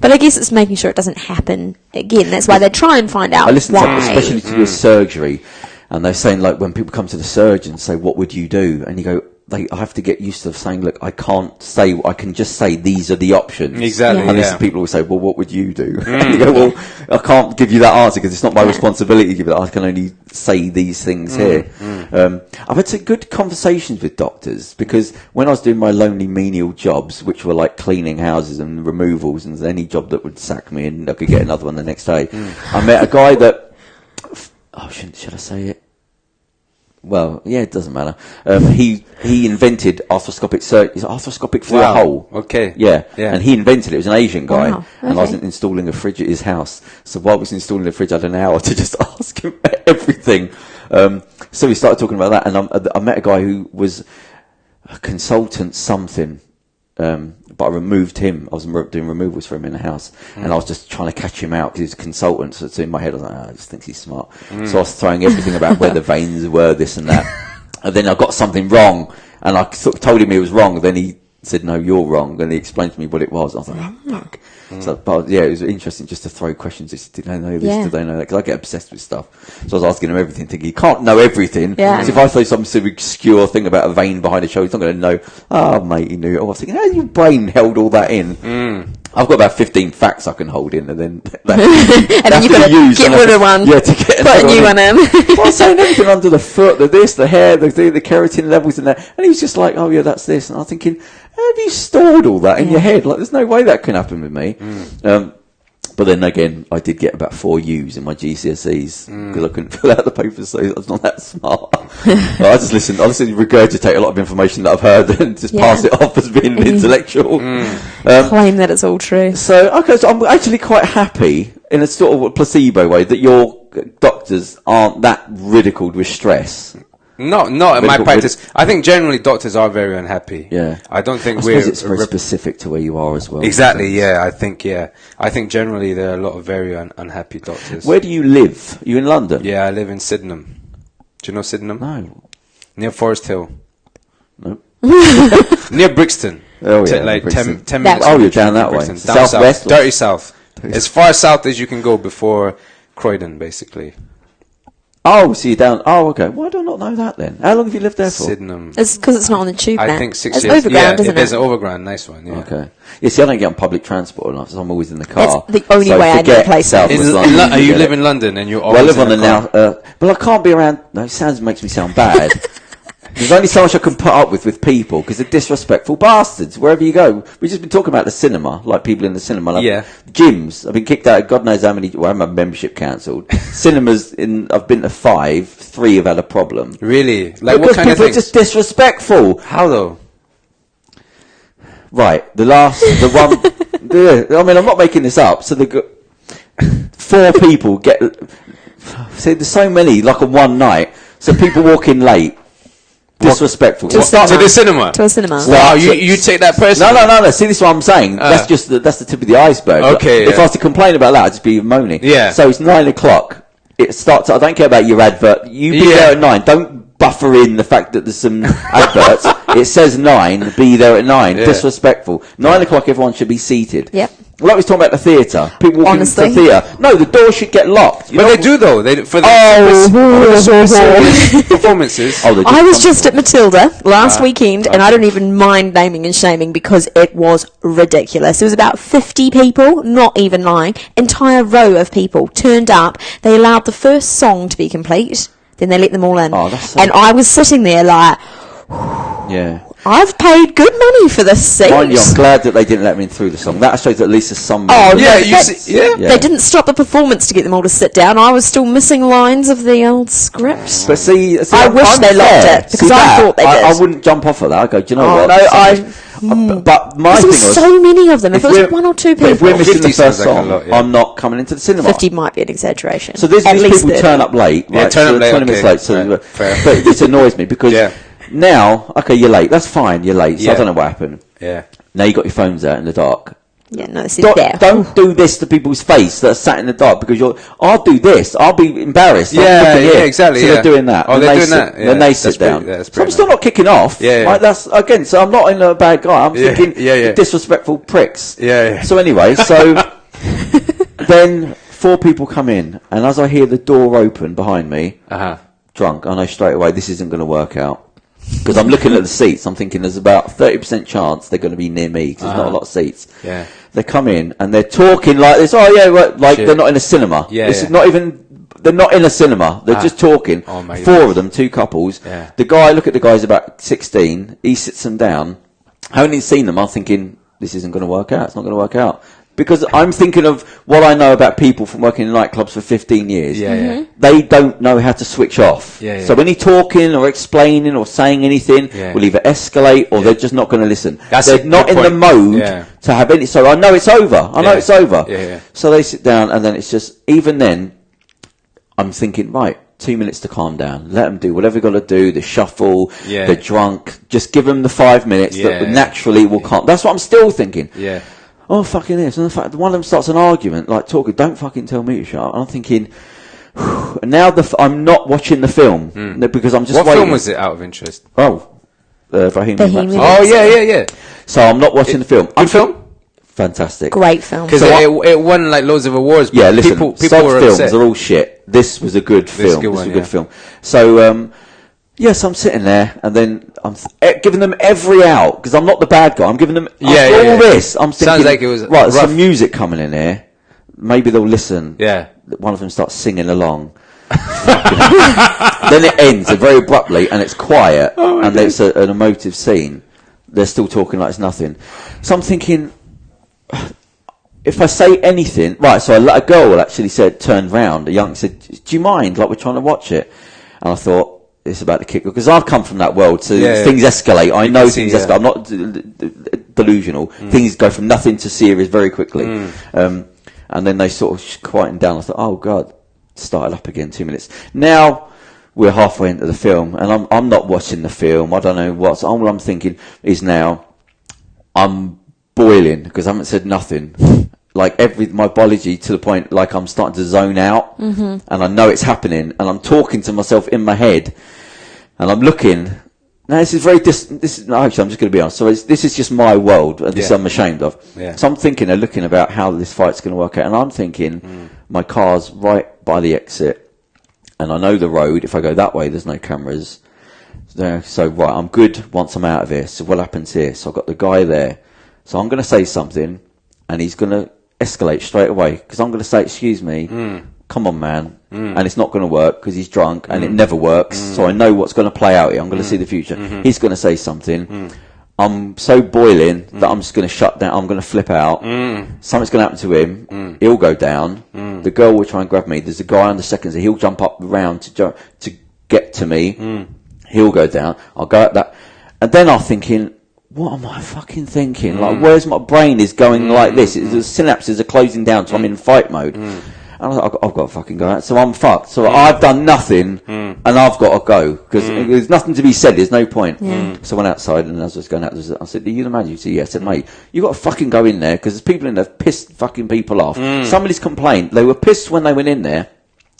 But I guess it's making sure it doesn't happen again. That's why they try and find out. I listen to especially to your surgery, and they're saying, like, when people come to the surgeon, say, what would you do? And you go, I have to get used to saying, look, I can just say these are the options. Exactly. And listen, people will say, well, what would you do? And you go, well, I can't give you that answer because it's not my responsibility to give it. I can only say these things here. I've had some good conversations with doctors because when I was doing my lonely menial jobs, which were like cleaning houses and removals and any job that would sack me and I could get another one the next day, I met a guy that, should I say it? Well, yeah, it doesn't matter. He invented arthroscopic surgery. Arthroscopic through a hole. Okay. Yeah. And he invented it. It was an Asian guy. Wow. Okay. And I was installing a fridge at his house. So while I was installing the fridge, I had an hour to just ask him everything. So we started talking about that. And I met a guy who was a consultant something. But I removed him. I was doing removals for him in the house, and I was just trying to catch him out because he's a consultant. So it's in my head, I was like, I just think he's smart. So I was throwing everything about where the veins were, this and that. And then I got something wrong, and I sort of told him he was wrong. Then he said, "No, you're wrong." And he explained to me what it was. I was like, "Oh, fuck." So, but yeah, it was interesting just to throw questions. Did they know this? Did they know that? Because I get obsessed with stuff. So I was asking him everything, thinking, you can't know everything. Yeah. So if I say some sort of obscure thing about a vein behind a shoulder, he's not going to know. Oh, mate, he knew it. I was thinking, how your brain held all that in? I've got about 15 facts I can hold in, and then and then you've got to get rid of one. Yeah, to get put a new one in. Well, I was saying everything under the foot, the hair, the keratin levels in there, and he was just like, oh yeah, that's this, and I was thinking, how have you stored all that in your head? Like, there's no way that can happen with me. But then again, I did get about 4 U's in my GCSEs because I couldn't fill out the papers, so I was not that smart. I just listened. I regurgitate a lot of information that I've heard and just pass it off as being intellectual. Claim that it's all true. So I'm actually quite happy in a sort of placebo way that your doctors aren't that ridiculed with stress. Not in my practice. I think generally doctors are very unhappy. Yeah. I don't think it's very specific to where you are as well. Exactly, yeah. I think generally there are a lot of very unhappy doctors. Where do you live? Are you in London? Yeah, I live in Sydenham. Do you know Sydenham? No. Near Forest Hill. No. Near Brixton. Oh, yeah. Like Brixton. 10 minutes. Oh, you're down that way. Down Southwest? South. Dirty South. As far south as you can go before Croydon, basically. Oh, so you're down. Oh, okay. Why do I not know that then? How long have you lived there for? Sydenham. It's because it's not on the tube now. I think 6 it's years. Overground, isn't it? There's an overground, nice one. Yeah. Okay. Yeah, see, I don't get on public transport enough, so I'm always in the car. That's the only way I get places. You live in London and you're always I live on the now. But I can't be around. No, it makes me sound bad. There's only so much I can put up with people because they're disrespectful bastards wherever you go. We've just been talking about the cinema, like people in the cinema. Like gyms. I've been kicked out. God knows how many. Well, I had my membership cancelled. Cinemas. I've been to 5. 3 have had a problem. Really? Like because what kind of people things? are just disrespectful. How though? Right. The one. I mean, I'm not making this up. So they got 4 people get. See, there's so many. Like on one night. So people walk in late. Disrespectful. To the cinema. To a cinema. Wow, you take that personally. No. See, this is what I'm saying. That's the tip of the iceberg. Okay. If I was to complain about that, I'd just be moaning. Yeah. So it's 9 o'clock. It starts. I don't care about your advert. You be there at 9. Don't buffer in the fact that there's some adverts. It says 9. Be there at 9. Yeah. Disrespectful. 9 o'clock. Everyone should be seated. Yep. Like we was talking about the theatre. People walking into the theatre. No, the door should get locked. But they do though. For the performances. I was just at Matilda last weekend, and I don't even mind naming and shaming because it was ridiculous. There was about 50 people, not even lying, entire row of people turned up. They allowed the first song to be complete, then they let them all in. Oh, that's so and I was sitting there like, yeah. I've paid good money for this seat. Mind you, I'm glad that they didn't let me in through the song. That shows at least there's some... They didn't stop the performance to get them all to sit down. I was still missing lines of the old script. But see I wish they locked it, because I thought they did. I wouldn't jump off of that. I go, do you know what? No, but my thing was... so many of them. If it was 1 or 2 people... If we're missing the first song, I'm not coming into the cinema. 50 might be an exaggeration. So these people turn up late. Yeah, turn up late. 20 minutes late. So, but it annoys me because now, okay, you're late. That's fine. You're late. So I don't know what happened. Yeah. Now you got your phones out in the dark. Yeah, no, this is there. Don't do this to people's face that are sat in the dark because I'll do this. I'll be embarrassed. Yeah, exactly. So they're doing that. Oh, they're doing that. Then they sit down. So I'm still not kicking off. Yeah. Right, that's again. So I'm not a bad guy. I'm thinking disrespectful pricks. Yeah. So anyway, then 4 people come in, and as I hear the door open behind me, drunk, I know straight away this isn't going to work out. Because I'm looking at the seats, I'm thinking there's about 30% chance they're going to be near me because there's not a lot of seats. Yeah. They come in and they're talking like this. Oh yeah, like they're not in a cinema. This is not even. They're not in a cinema. They're just talking. Oh, 4 of them, 2 couples. Yeah. The guy, look at the guy's about 16. He sits them down. I haven't even seen them. I'm thinking this isn't going to work out. It's not going to work out. Because I'm thinking of what I know about people from working in nightclubs for 15 years. They don't know how to switch off. So any talking or explaining or saying anything will either escalate or they're just not going to listen. They're not in the mode to have any... So I know it's over. It's over. So they sit down and then it's just... Even then, I'm thinking, right, 2 minutes to calm down. Let them do whatever they've got to do. The shuffle, they're drunk. Just give them the 5 minutes that naturally will calm... That's what I'm still thinking. Oh, fucking this. And the fact that one of them starts an argument, like talking, don't fucking tell me to shut up. And I'm thinking, now I'm not watching the film because I'm just waiting. What film was it, out of interest? Bohemian. Oh, yeah. So I'm not watching the film. Good film? Fantastic. Great film. Because it won like loads of awards. Yeah, listen, people were films upset. are all shit. This was a good film. This was a good film. So, yes, I'm sitting there, and then I'm giving them every out because I'm not the bad guy. I'm giving them all this. I'm thinking, sounds like it was right. There's some music coming in here. Maybe they'll listen. Yeah. One of them starts singing along. Then it ends very abruptly, and it's quiet, and there's an emotive scene. They're still talking like it's nothing. So I'm thinking, if I say anything, right? So a girl actually turned round. A young said, "Do you mind? Like we're trying to watch it." And I thought, it's about to kick off because I've come from that world, so things escalate. I know things escalate. I'm not delusional. Things go from nothing to serious very quickly. And then they sort of quietened down. I thought, oh god, started up again. 2 minutes. Now we're halfway into the film, and I'm not watching the film. I don't know what's. All I'm thinking is now I'm boiling because I haven't said nothing. Like my biology to the point like I'm starting to zone out, and I know it's happening, and I'm talking to myself in my head, and I'm looking. Now this is very actually I'm just going to be honest. So this is just my world, and this I'm ashamed of. So I'm thinking and looking about how this fight's going to work out, and I'm thinking my car's right by the exit, and I know the road. If I go that way, there's no cameras. So right, I'm good once I'm out of here. So what happens here? So I've got the guy there. So I'm going to say something, and he's going to escalate straight away because I'm going to say, excuse me, come on man, and it's not going to work because he's drunk and it never works, so I know what's going to play out here. I'm going to see the future. He's going to say something. I'm so boiling that I'm just going to shut down. I'm going to flip out. Something's going to happen to him. He'll go down. The girl will try and grab me. There's a guy on the second, so he'll jump up around to get to me. He'll go down. I'll go at that, and then I'm thinking, what am I fucking thinking? Like, where's my brain is going like this? The synapses are closing down, so I'm in fight mode. And I was like, I've got to fucking go out. So I'm fucked. So I've done nothing, and I've got to go. Because there's nothing to be said. There's no point. So I went outside, and as I was going out, I said, do you imagine? He said, yeah. I said, mate, you got to fucking go in there, because there's people in there pissed fucking people off. Somebody's complained. They were pissed when they went in there.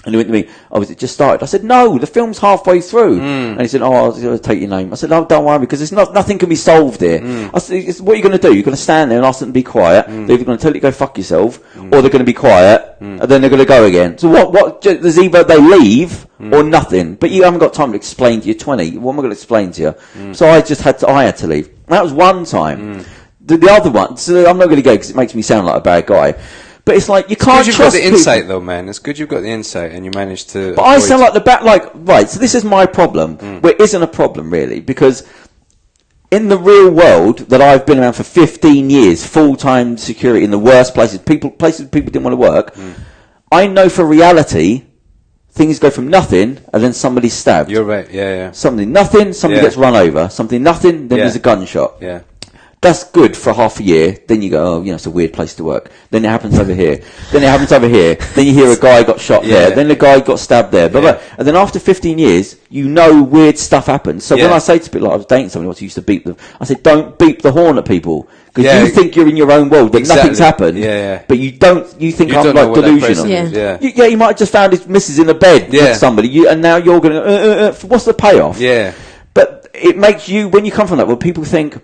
And he went to me, oh, has it just started? I said, no, the film's halfway through. And he said, oh, I'll take your name. I said, no, don't worry, because it's nothing can be solved here. I said, what are you going to do? You're going to stand there and ask them to be quiet. They're either going to tell you to go fuck yourself, or they're going to be quiet, and then they're going to go again. So there's either they leave, or nothing. But you haven't got time to explain to you 20. What am I going to explain to you? So I had to leave. That was one time. The other one, so I'm not going to go because it makes me sound like a bad guy. But it's like, you can't trust people. You've got the insight though, man. It's good you've got the insight and you managed to... But I sound like right, so this is my problem, where it isn't a problem really, because in the real world that I've been around for 15 years, full-time security in the worst places people didn't want to work, I know for reality, things go from nothing and then somebody's stabbed. You're right, yeah. Something, nothing, somebody gets run over. Something, nothing, then there's a gunshot. Yeah. That's good for half a year. Then you go, it's a weird place to work. Then it happens over here. Then it happens over here. Then you hear a guy got shot there. Then the guy got stabbed there. Blah, blah. And then after 15 years, weird stuff happens. So when I say to people, like I was dating somebody once who used to beep them, I said, don't beep the horn at people. Because you think you're in your own world, that nothing's happened. But you think I'm like delusional. You might have just found his missus in a bed with somebody, and now you're going to, what's the payoff? Yeah. But it makes you, when you come from that, well, people think,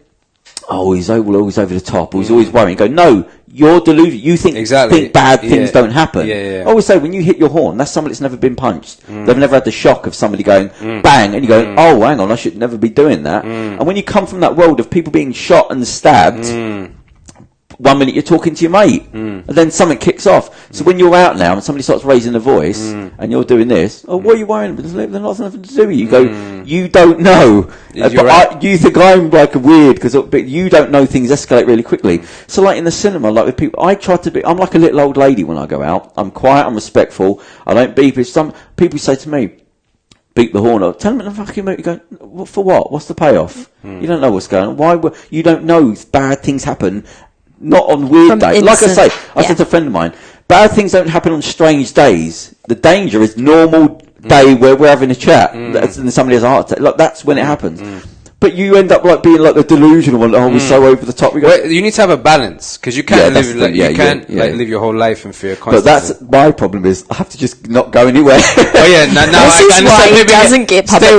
he's always over the top, or he's always worrying. Go, no, you're delusional. You think bad things don't happen. I always say, when you hit your horn, that's somebody that's never been punched. They've never had the shock of somebody going bang, and you go, oh, hang on, I should never be doing that. And when you come from that world of people being shot and stabbed, 1 minute you're talking to your mate, and then something kicks off. So when you're out now and somebody starts raising a voice and you're doing this, what are you worrying about? There's nothing to do with you. You go, you don't know. You think I'm like weird because you don't know things escalate really quickly. So like in the cinema, like with people, I try to be. I'm like a little old lady when I go out. I'm quiet. I'm respectful. I don't beep. If some people say to me, beep the horn, or tell them in the fucking movie, you go, for what? What's the payoff? You don't know what's going on. Why? You don't know bad things happen. Not on weird days. Like I say, I said to a friend of mine, bad things don't happen on strange days. The danger is normal day where we're having a chat and somebody has a heart attack. Like, that's when it happens. But you end up like being like the delusional one. We're so over the top. You need to have a balance because you can't live your whole life in fear constantly. But that's my problem is I have to just not go anywhere. This is why he doesn't get public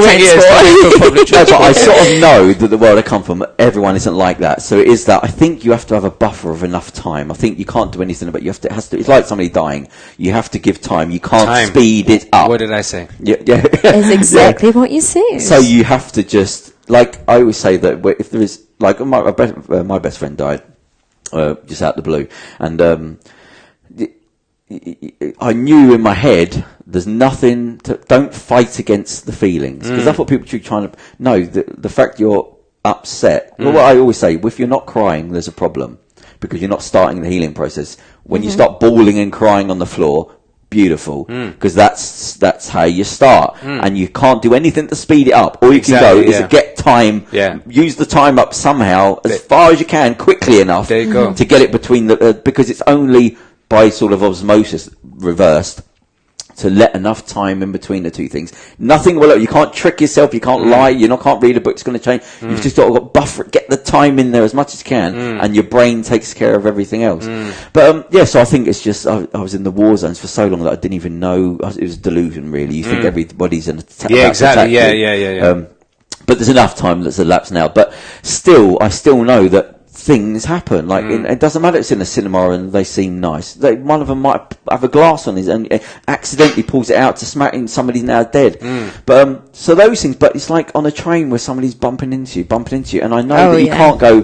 transport. But I sort of know that the world I come from, everyone isn't like that. So it is that I think you have to have a buffer of enough time. I think you can't do anything about it. It's like somebody dying. You have to give time. You can't speed it up. What did I say? It's exactly what you said. So you have to just. Like, I always say that if there is, like, my best friend died, just out of the blue, and, I knew in my head, there's nothing don't fight against the feelings, because that's what people keep trying to, no, the fact you're upset, well, what I always say, if you're not crying, there's a problem, because you're not starting the healing process. When you start bawling and crying on the floor, beautiful, because that's how you start, and you can't do anything to speed it up. All you can go is to get time, use the time up somehow as far as you can, quickly enough to get it between because it's only by sort of osmosis reversed to let enough time in between the two things. Nothing will. You can't trick yourself. You can't lie. You can't read a book. It's going to change. You've just got to buffer it. Get the time in there as much as you can, and your brain takes care of everything else. But so I think it's just I was in the war zones for so long that I didn't even know it was a delusion. Really, you think everybody's an attack. Yeah, exactly. Yeah. But there's enough time that's elapsed now. But still, I still know that things happen. Like it doesn't matter if it's in a cinema and they seem nice. One of them might have a glass on his and accidentally pulls it out to smack him. Somebody's now dead. But so those things. But it's like on a train where somebody's bumping into you, and I know that you can't go,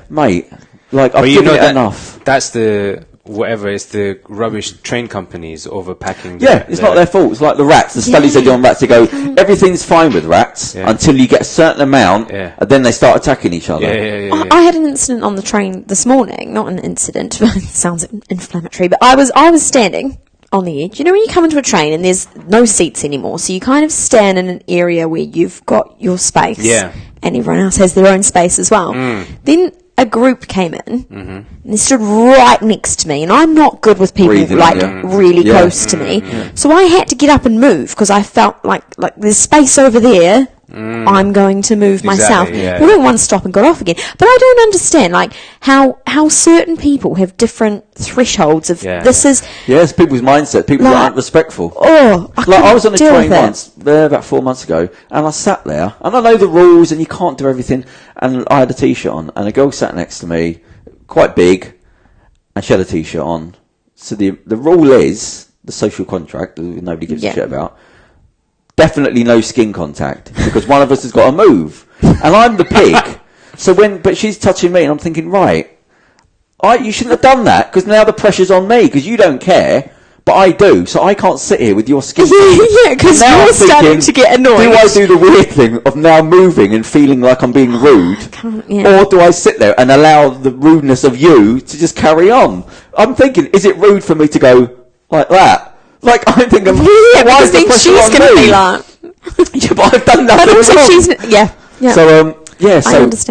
mate. Like I've given it enough. That's the. Whatever, it's the rubbish train companies overpacking. It's not their fault. It's like the rats. The studies they do on rats. They go, everything's fine with rats until you get a certain amount, and then they start attacking each other. I had an incident on the train this morning. Not an incident. It sounds inflammatory, but I was standing on the edge. You know when you come into a train and there's no seats anymore, so you kind of stand in an area where you've got your space, and everyone else has their own space as well. Then a group came in and they stood right next to me, and I'm not good with people really close to me, so I had to get up and move because I felt like there's space over there. I'm going to move myself. We went one stop and got off again. But I don't understand how certain people have different thresholds of this is. Yes, people's mindset. People aren't respectful. I was on a train once, about 4 months ago, and I sat there, and I know the rules, and you can't do everything. And I had a t-shirt on, and a girl sat next to me, quite big, and she had a t-shirt on. So the rule is the social contract that nobody gives a shit about. Definitely no skin contact, because one of us has got to move, and I'm the pig. But she's touching me, and I'm thinking, right, you shouldn't have done that, because now the pressure's on me, because you don't care. but I do, so I can't sit here with your skin. Yeah, because you're starting to get annoyed. Do I do the weird thing of now moving and feeling like I'm being rude? Or do I sit there and allow the rudeness of you to just carry on? I'm thinking, is it rude for me to go like that? Like, I'm thinking, why is the pressure she's on going to me? be like... Yeah, but I've done nothing wrong. So,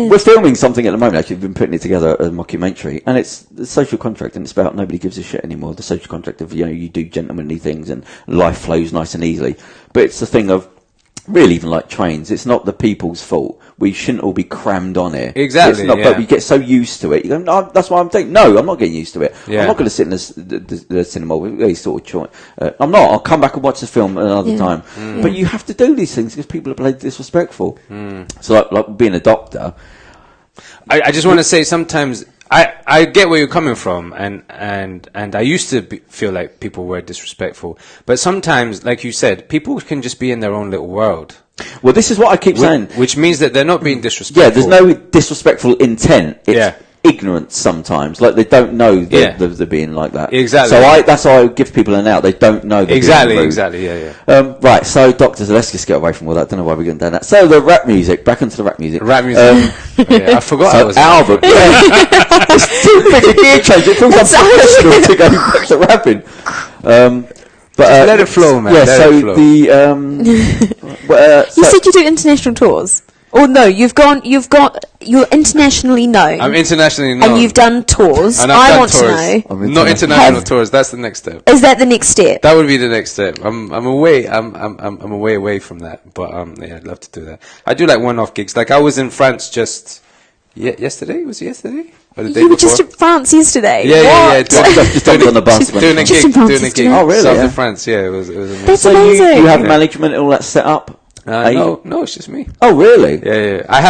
we're filming something at the moment. Actually, we've been putting it together, a mockumentary, and it's the social contract, and it's about nobody gives a shit anymore. The social contract of, you do gentlemanly things and life flows nice and easily. But it's the thing of, really, even like trains, it's not the people's fault. We shouldn't all be crammed on it. Exactly. But we get so used to it. You go, no, that's why I'm thinking. No, I'm not getting used to it. Yeah. I'm not going to sit in the cinema with these sort of I'm not. I'll come back and watch the film another time. But you have to do these things because people are played disrespectful. So, like being a doctor. I just want to say sometimes I get where you're coming from, and I used to feel like people were disrespectful, but sometimes, like you said, people can just be in their own little world. Well, this is what I keep saying. Which means that they're not being disrespectful. Yeah, there's no disrespectful intent. It's ignorance sometimes. Like, they don't know that they're being like that. Exactly. So that's why I give people an out. They don't know they're being rude. Exactly, yeah. Right, so doctors, let's just get away from all that. Don't know why we're going down that. So the rap music, back into the rap music. I forgot I was Albert. It's too big a gear change. It feels unprofessional to go back to rapping. But let it flow, man. Yeah, you said you do international tours. Or no, you're internationally known. I'm internationally known. And you've done tours. And I I've want done tours. to know. Not international tours. That's the next step. Is that the next step? That would be the next step. I'm away. I'm away from that. But I'd love to do that. I do like one-off gigs. Like I was in France just yesterday. Was it yesterday? Or the day You were before? just in France yesterday. Yeah. Doing on the bus. Doing a gig. Oh, really? South of France. Yeah, it was amazing. That's so amazing. You have management and all that set up? No, it's just me. Oh, really? Yeah. I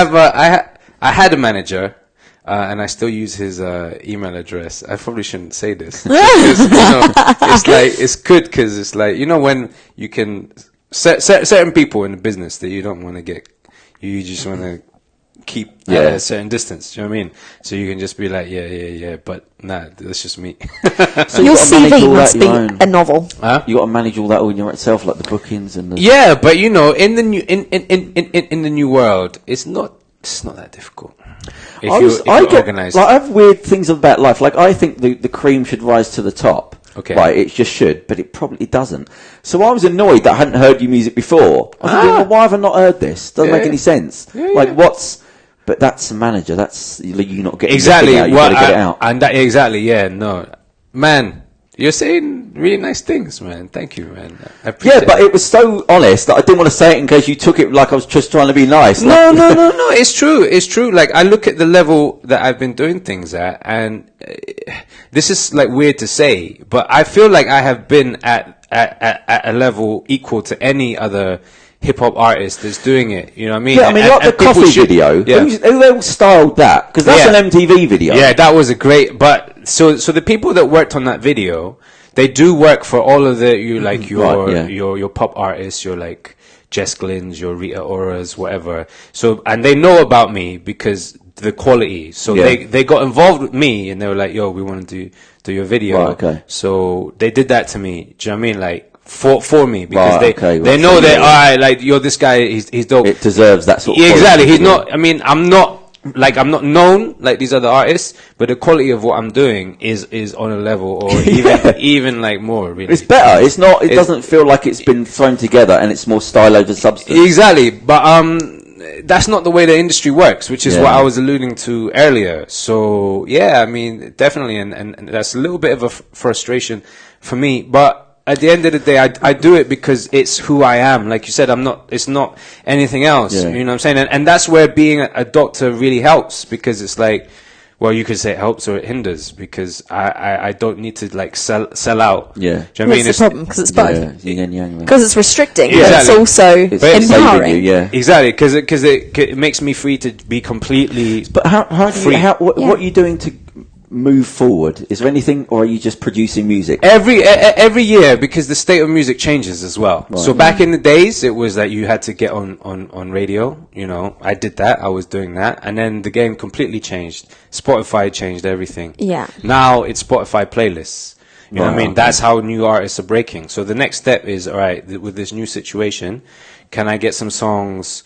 had a manager, and I still use his email address. I probably shouldn't say this. It's good because it's like, when you can certain people in the business that you don't want to get, you just want to keep at a certain distance. Do you know what I mean? So you can just be like, yeah, but nah, that's just me. So your CV must be a novel. Huh? You got to manage all that all yourself, like the bookings and the... Yeah, but in the new world, it's not that difficult. If you're organized. Like, I have weird things about life. Like, I think the cream should rise to the top. Okay. Right, it just should, but it probably doesn't. So I was annoyed that I hadn't heard your music before. I was thinking, well, why have I not heard this? Doesn't make any sense. Like, but that's a manager. That's you not getting exactly. You've got to get it out. And that exactly. Yeah. No, man, you're saying really nice things, man. Thank you, man. I appreciate but it was so honest that I didn't want to say it in case you took it like I was just trying to be nice. No. It's true. Like I look at the level that I've been doing things at, and this is like weird to say, but I feel like I have been at a level equal to any other hip-hop artist that's doing it, you know what I mean? Yeah, I mean, like the coffee video. Yeah. Who else styled that? Because that's an MTV video. Yeah, that was a great... But, so the people that worked on that video, they do work for all of your pop artists, your, like, Jess Glynns, your Rita Oras, whatever. So, and they know about me because the quality. So they got involved with me and they were like, yo, we want to do your video. Right, okay. So they did that to me. Do you know what I mean? Like, for me, because they know so that, alright, like, you're this guy, he's dope. It deserves that sort of exactly. quality. He's not, I mean, I'm not known like these other artists, but the quality of what I'm doing is on a level, or even like more, really. It's better. It's not, it doesn't feel like it's been thrown together and it's more style over substance. Exactly. But, that's not the way the industry works, which is what I was alluding to earlier. So, yeah, I mean, definitely, and that's a little bit of a frustration for me, but at the end of the day, I do it because it's who I am. Like you said, it's not anything else. Yeah. You know what I'm saying? And that's where being a doctor really helps, because it's like, well, you could say it helps or it hinders, because I don't need to like sell out. Yeah. Do you know what I mean? That's the problem, because it's both. Yin and yang. Because it's restricting, Exactly. but it's also empowering. Exactly, because it makes me free to be completely. But what are you doing to move forward? Is there anything, or are you just producing music every year? Because the state of music changes as well. Right. So back in the days, it was that you had to get on radio. You know, I did that. I was doing that, and then the game completely changed. Spotify changed everything. Yeah. Now it's Spotify playlists. You know what I mean? That's how new artists are breaking. So the next step is, all right, with this new situation, can I get some songs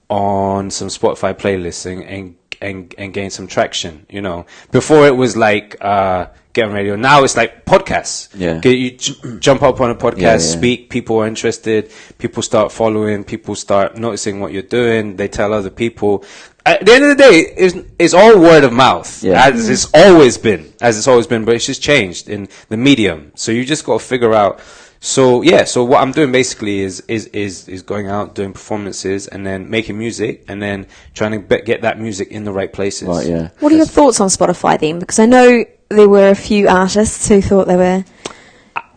on some Spotify playlists and gain some traction? You know, before it was like get on radio. Now it's like podcasts. Yeah, you jump up on a podcast, speak. People are interested. People start following. People start noticing what you're doing. They tell other people. At the end of the day, it's all word of mouth, as it's always been. But it's just changed in the medium. So you just got to figure out. So what I'm doing basically is going out, doing performances, and then making music, and then trying to get that music in the right places. Right, yeah. What are your thoughts on Spotify then? Because I know there were a few artists who thought they were.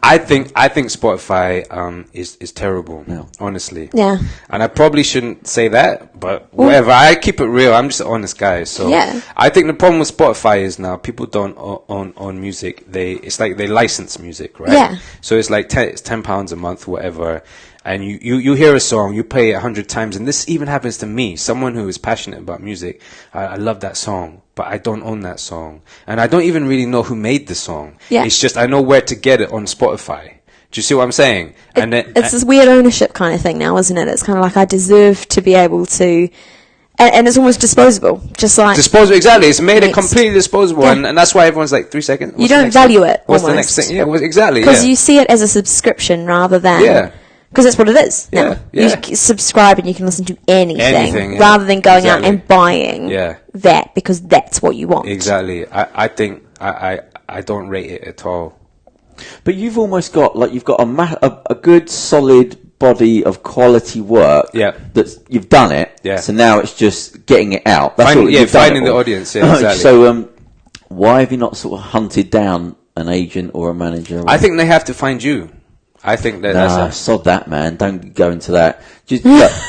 I think Spotify is terrible, honestly. Yeah. And I probably shouldn't say that, but whatever. I keep it real. I'm just an honest guy. So I think the problem with Spotify is now people don't own music. It's like they license music, right? Yeah. So it's like it's £10 a month, whatever. And you hear a song, you play it 100 times, and this even happens to me, someone who is passionate about music. I love that song, but I don't own that song, and I don't even really know who made the song. Yeah. It's just I know where to get it on Spotify. Do you see what I'm saying? It's this weird ownership kind of thing now, isn't it? It's kind of like I deserve to be able to. And it's almost disposable, just like... Disposable, exactly. It's made it completely disposable, and that's why everyone's like, 3 seconds. You don't value it, What's the next thing? Yeah, exactly. Because you see it as a subscription rather than... Yeah. Because that's what it is. Yeah, You subscribe and you can listen to anything rather than going out and buying that because that's what you want. Exactly. I think I don't rate it at all. But you've almost got you've got a good solid body of quality work. Yeah. That's you've done it. Yeah. So now it's just getting it out. That's finding the audience. Yeah, exactly. So why have you not sort of hunted down an agent or a manager? I think they have to find you. I think that's sod that, man. Don't go into that. Just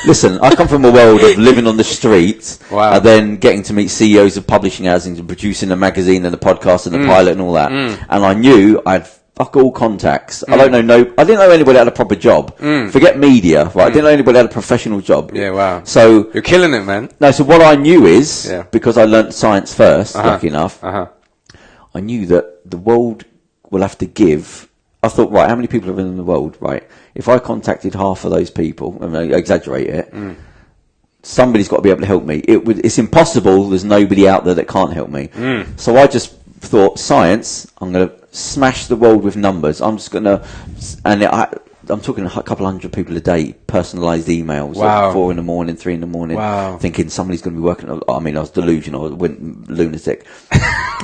listen. I come from a world of living on the streets, and then getting to meet CEOs of publishing houses and producing a magazine and a podcast and a pilot and all that. And I knew I'd fuck all contacts. I didn't know anybody had a proper job. Forget media, right? I didn't know anybody had a professional job. Yeah, wow. So you're killing it, man. No, so what I knew is because I learnt science first, lucky enough. I knew that the world will have to give. I thought, right, how many people are in the world, right? If I contacted half of those people, I mean, I exaggerate it, somebody's got to be able to help me. It's impossible. There's nobody out there that can't help me. So I just thought, science, I'm going to smash the world with numbers. I'm just going to, I'm talking a couple hundred people a day, personalised emails, at 4 in the morning, 3 in the morning, thinking somebody's going to be working. I mean, I was delusional, I went lunatic.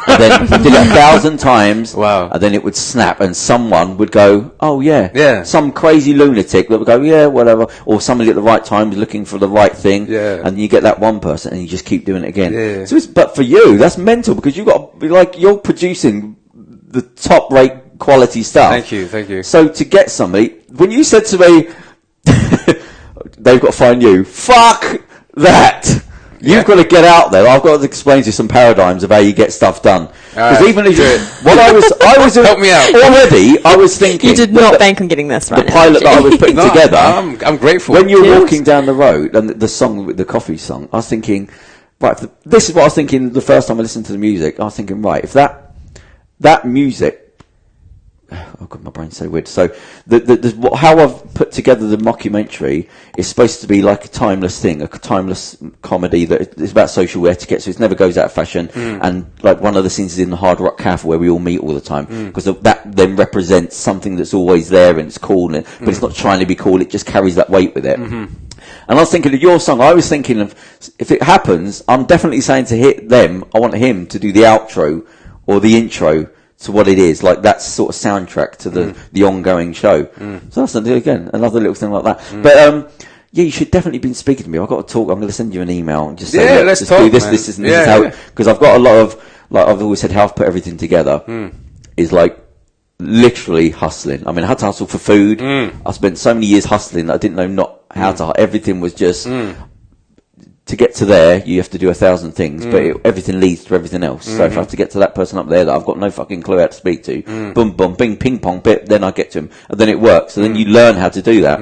And then I did it 1,000 times, and then it would snap, and someone would go, "Oh yeah." Some crazy lunatic that would go, "Yeah, whatever," or somebody at the right time is looking for the right thing, and you get that one person, and you just keep doing it again. So, but for you, that's mental because you've got to be like you're producing the top rate quality stuff. Thank you. So to get somebody, when you said to me, they've got to find you, fuck that. You've got to get out there. I've got to explain to you some paradigms of how you get stuff done. Because even if I was help me out already. I was thinking you did not bank on getting this right the pilot that I was putting together. I'm grateful. When you're walking down the road and the song with the coffee song, I was thinking, right. This is what I was thinking the first time I listened to the music. I was thinking, right, if that music. Oh God, my brain's so weird. So how I've put together the mockumentary is supposed to be like a timeless thing, a timeless comedy that is about social etiquette, so it never goes out of fashion. And like one of the scenes is in the Hard Rock Cafe where we all meet all the time, because that then represents something that's always there and it's cool, but it's not trying to be cool, it just carries that weight with it. And I was thinking of your song, I was thinking of, if it happens, I'm definitely saying to hit them, I want him to do the outro or the intro to what it is, like that sort of soundtrack to the ongoing show. So that's again another little thing like that. But you should definitely be speaking to me. I've got to talk. I'm going to send you an email and just say, let's just talk, do this, man. this, and this is how. Because I've got a lot of I've always said how I've put everything together is like literally hustling. I mean, I had to hustle for food. I spent so many years hustling that I didn't know not how to. Everything was just. To get to there, you have to do 1,000 things, but everything leads to everything else. So if I have to get to that person up there that I've got no fucking clue how to speak to, boom, boom, bing, ping pong, bit, then I get to him, and then it works, and then you learn how to do that.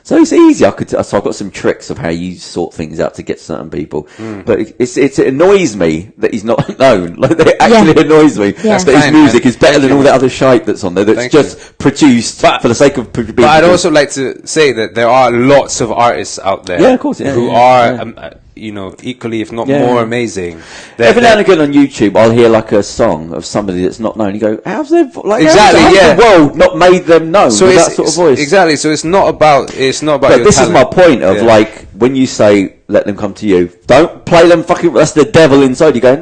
So it's easy. So I've got some tricks of how you sort things out to get certain people. But it annoys me that he's not known. Like, it actually annoys me that his music is better than all that other shite that's on there. That's just produced for the sake of being But I'd also like to say that there are lots of artists out there. Yeah, of course. Who are, equally, if not more amazing. Every now and again on YouTube, I'll hear like a song of somebody that's not known. You go, how's the world not made them known with that sort of voice? Exactly. So it's not about But your this talent. is my point of like, when you say let them come to you, don't play them fucking. That's the devil inside. You go,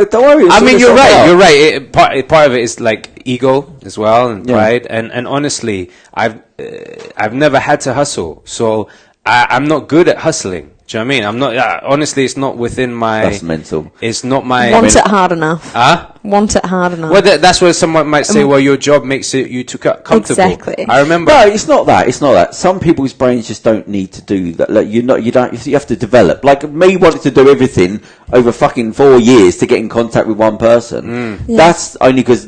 don't worry. I mean, you're right. You're right. Part of it is like ego as well and pride. And honestly, I've never had to hustle, so I'm not good at hustling. Do you know what I mean? I'm not. Honestly, it's not within my. That's mental. It's not my. Want it hard enough. Want it hard enough. Well, that's where someone might say, "Well, your job makes you too comfortable." Exactly. I remember. No, it's not that. It's not that. Some people's brains just don't need to do that. Like, you don't. You have to develop. Like me wanting to do everything over fucking 4 years to get in contact with one person. That's only because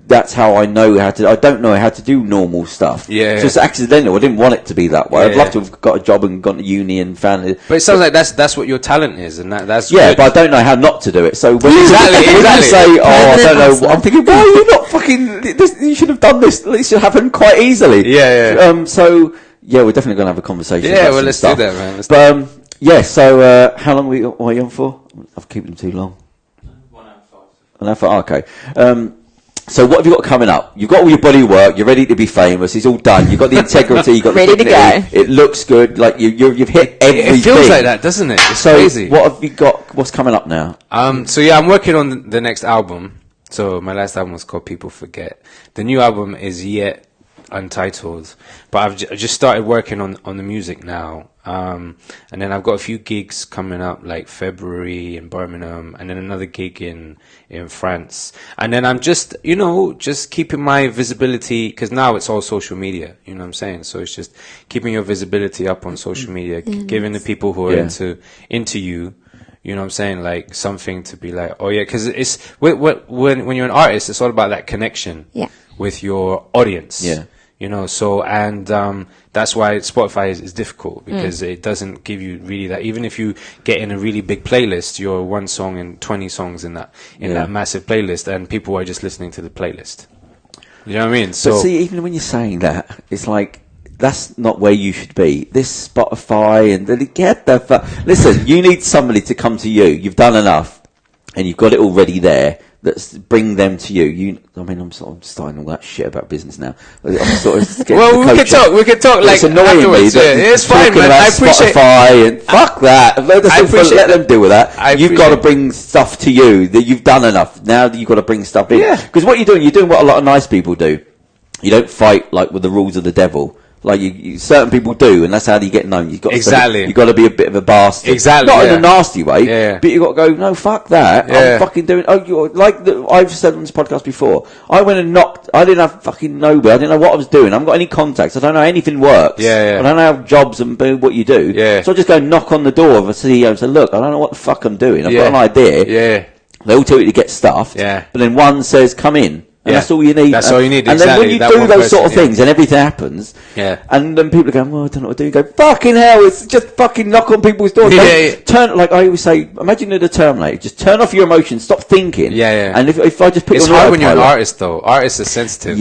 that's how I know how to. I don't know how to do normal stuff. Yeah, so it's accidental. I didn't want it to be that way. I'd love to have got a job and gone to uni and found it. But it sounds like that's what your talent is, and that's good. But I don't know how not to do it. So when you say, I don't know, I'm thinking, why are you not fucking? You should have done this. This should happen quite easily. Yeah. So we're definitely going to have a conversation. Yeah, well, let's do that, man. So how long are you on for? I've kept them too long. 1 hour 5. 1 hour 5. Okay. So what have you got coming up? You've got all your body work. You're ready to be famous. It's all done. You've got the integrity. You've got ready the to go. It looks good. Like you've hit everything. It feels like that, doesn't it? It's crazy. What have you got? What's coming up now? So I'm working on the next album. So my last album was called People Forget. The new album is yet untitled, but I've just started working on the music now. And then I've got a few gigs coming up, like February in Birmingham, and then another gig in France. And then I'm just keeping my visibility, because now it's all social media, you know what I'm saying? So it's just keeping your visibility up on social media, giving the people who are into you, you know what I'm saying, like something to be like, oh yeah, because it's when you're an artist, it's all about that connection with your audience. Yeah. So, and that's why Spotify is difficult, because it doesn't give you really that. Even if you get in a really big playlist, you're one song and 20 songs in that massive playlist, and people are just listening to the playlist. You know what I mean? So, but see, even when you're saying that, it's like, that's not where you should be. This Spotify and listen, you need somebody to come to you. You've done enough, and you've got it already there. Let's bring them to you. I'm sort of starting all that shit about business now. I'm sort of well, we can talk. Like, it's annoying me that it's fine, man. I appreciate Spotify and fuck that. Let them deal with that. You've got to bring stuff to you that you've done enough. Now that you've got to bring stuff in. Because what you're doing what a lot of nice people do. You don't fight like with the rules of the devil. Like certain people do, and that's how you get known. You've got to be a bit of a bastard, not in a nasty way, but you got to go. No, fuck that. I'm fucking doing. I've said on this podcast before. I went and knocked. I didn't have fucking nobody. I didn't know what I was doing. I haven't got any contacts. I don't know anything works. I don't know how jobs and what you do. So I just go knock on the door of a CEO and say, look, I don't know what the fuck I'm doing. I've got an idea. They all tell you to get stuffed. But then one says, come in. And that's all you need. That's all you need. And then when you do those sort of things and everything happens, and then people are going, well, I don't know what to do. You go, fucking hell, it's just fucking knock on people's doors. Turn, like I always say, imagine you're the Terminator. Just turn off your emotions, stop thinking. And if I just put it's hard when you're an artist, though. Artists are sensitive.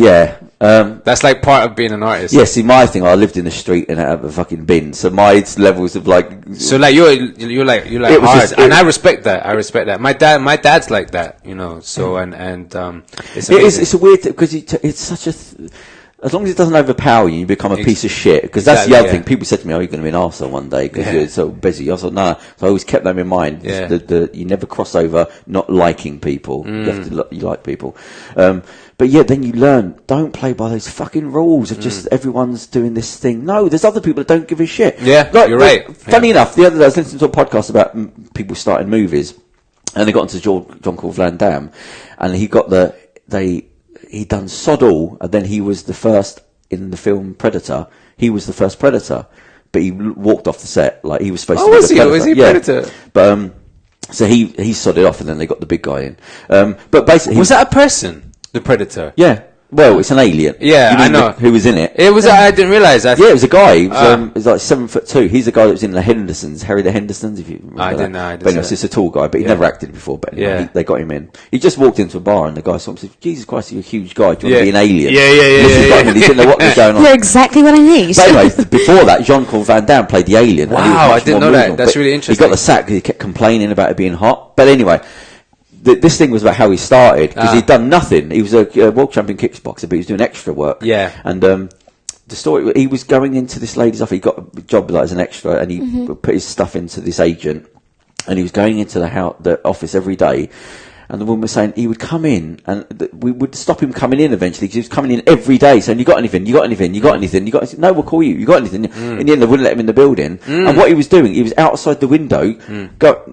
That's like part of being an artist. Yeah, see, my thing, I lived in the street and out of a fucking bin, so my levels of like. So like you're like hard, and I respect that. My dad's like that, So it's a weird because it's such a. As long as it doesn't overpower you, you become a piece of shit. Because that's the other thing. People said to me, "Oh, you're going to be an arsehole one day because you're so busy." I was like, "No." So I always kept that in mind. You never cross over not liking people. You have to you like people. But then you learn, don't play by those fucking rules of just everyone's doing this thing. No, there's other people that don't give a shit. Yeah, you're right. Funny enough, the other day I was listening to a podcast about people starting movies, and they got into Jean-Claude Van Damme, and he got he'd done sod all, and then he was the first in the film Predator. He was the first Predator, but he walked off the set like he was supposed to be the Predator. Was he Predator? But so he sodded off, and then they got the big guy in. But basically, was that a person? The Predator? Yeah. Well, it's an alien. Yeah, I know. Who was in it? It was. I didn't realize that. Yeah, it was a guy. He was like 7'2". He's the guy that was in the Hendersons, Harry the Hendersons. If you remember I didn't know. But anyway, it's a tall guy, but he never acted before. But anyway, they got him in. He just walked into a bar, and the guy saw him and said, "Jesus Christ, you're a huge guy. Do you want to be an alien?" Yeah. He didn't know what was going on. You're exactly what I need. But anyway, before that, Jean-Claude Van Damme played the alien. Wow, I didn't know that. That's really interesting. He got the sack because he kept complaining about it being hot. But anyway. This thing was about how he started, because he'd done nothing. He was a world champion kickboxer, but he was doing extra work. Yeah. And the story, he was going into this lady's office. He got a job as an extra, and he put his stuff into this agent. And he was going into the office every day. And the woman was saying he would come in, and we would stop him coming in eventually, because he was coming in every day saying, "You got anything? You got anything? You got anything? You got anything? No, we'll call you. You got anything?" In the end, they wouldn't let him in the building. And what he was doing, he was outside the window,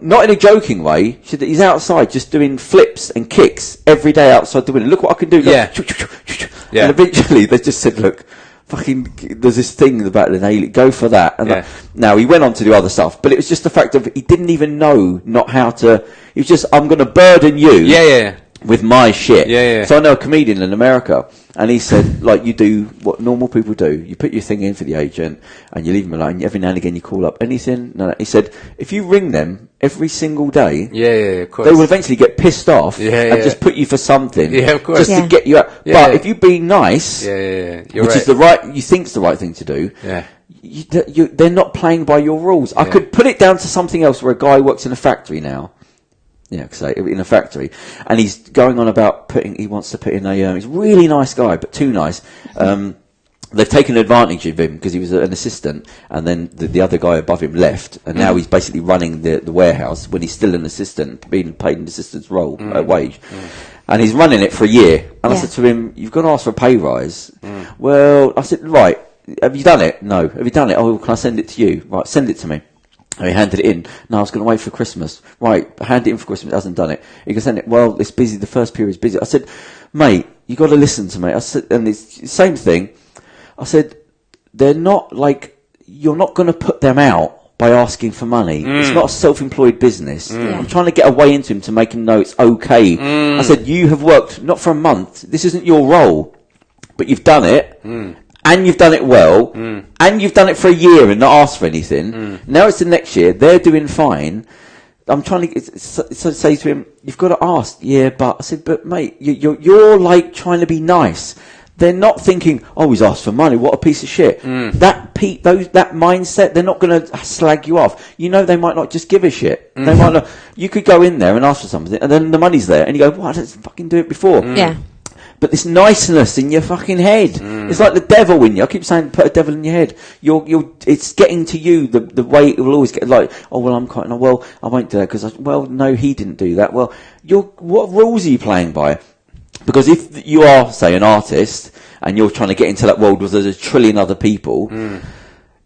not in a joking way. He's outside just doing flips and kicks every day outside the window. Look what I can do. Yeah. And eventually, they just said, "Look, fucking, there's this thing about an alien. Go for that." And now he went on to do other stuff, but it was just the fact of he didn't even know not how to. He was just, "I'm going to burden you with my shit." So I know a comedian in America, and he said, like, you do what normal people do. You put your thing in for the agent, and you leave them alone. Every now and again, you call up anything. No. He said, if you ring them every single day, of course, they will eventually get pissed off and just put you for something, of course, just to get you out. But if you be nice, which is you think's the right thing to do, they're not playing by your rules. I could put it down to something else, where a guy works in a factory now. Yeah, say in a factory, and he's going on about he wants to put in he's a really nice guy, but too nice. They've taken advantage of him because he was an assistant, and then the other guy above him left, and now he's basically running the warehouse when he's still an assistant, being paid an assistant's role, wage. And he's running it for a year. And I said to him, "You've got to ask for a pay rise." Well, I said, "Right, have you done it?" "No." "Have you done it?" "Oh, can I send it to you?" "Right, send it to me." And he handed it in. "No, I was going to wait for Christmas." "Right, hand it in for Christmas." Hasn't done it. He can send it. "Well, it's busy. The first period's busy." I said, "Mate, you got to listen to me." I said, and it's the same thing. I said, they're not like, you're not going to put them out by asking for money. It's not a self-employed business. I'm trying to get a way into him to make him know it's okay. I said, you have worked not for a month. This isn't your role, but you've done it. And you've done it well, and you've done it for a year and not asked for anything. Now it's the next year, they're doing fine. I'm trying to say to him, "You've got to ask." "Yeah, but..." I said, "But mate, you're like trying to be nice." They're not thinking, "Oh, he's asked for money, what a piece of shit." That mindset, they're not going to slag you off. You know, they might not just give a shit. They might not. You could go in there and ask for something, and then the money's there, and you go, "Why didn't I fucking do it before?" Yeah. But this niceness in your fucking head, it's like the devil in you. I keep saying, put a devil in your head. It's getting to you the way it will always get. Like, "Oh well, I'm quite. Well, I won't do that because no, he didn't do that." Well, what rules are you playing by? Because if you are, say, an artist and you're trying to get into that world where there's a trillion other people,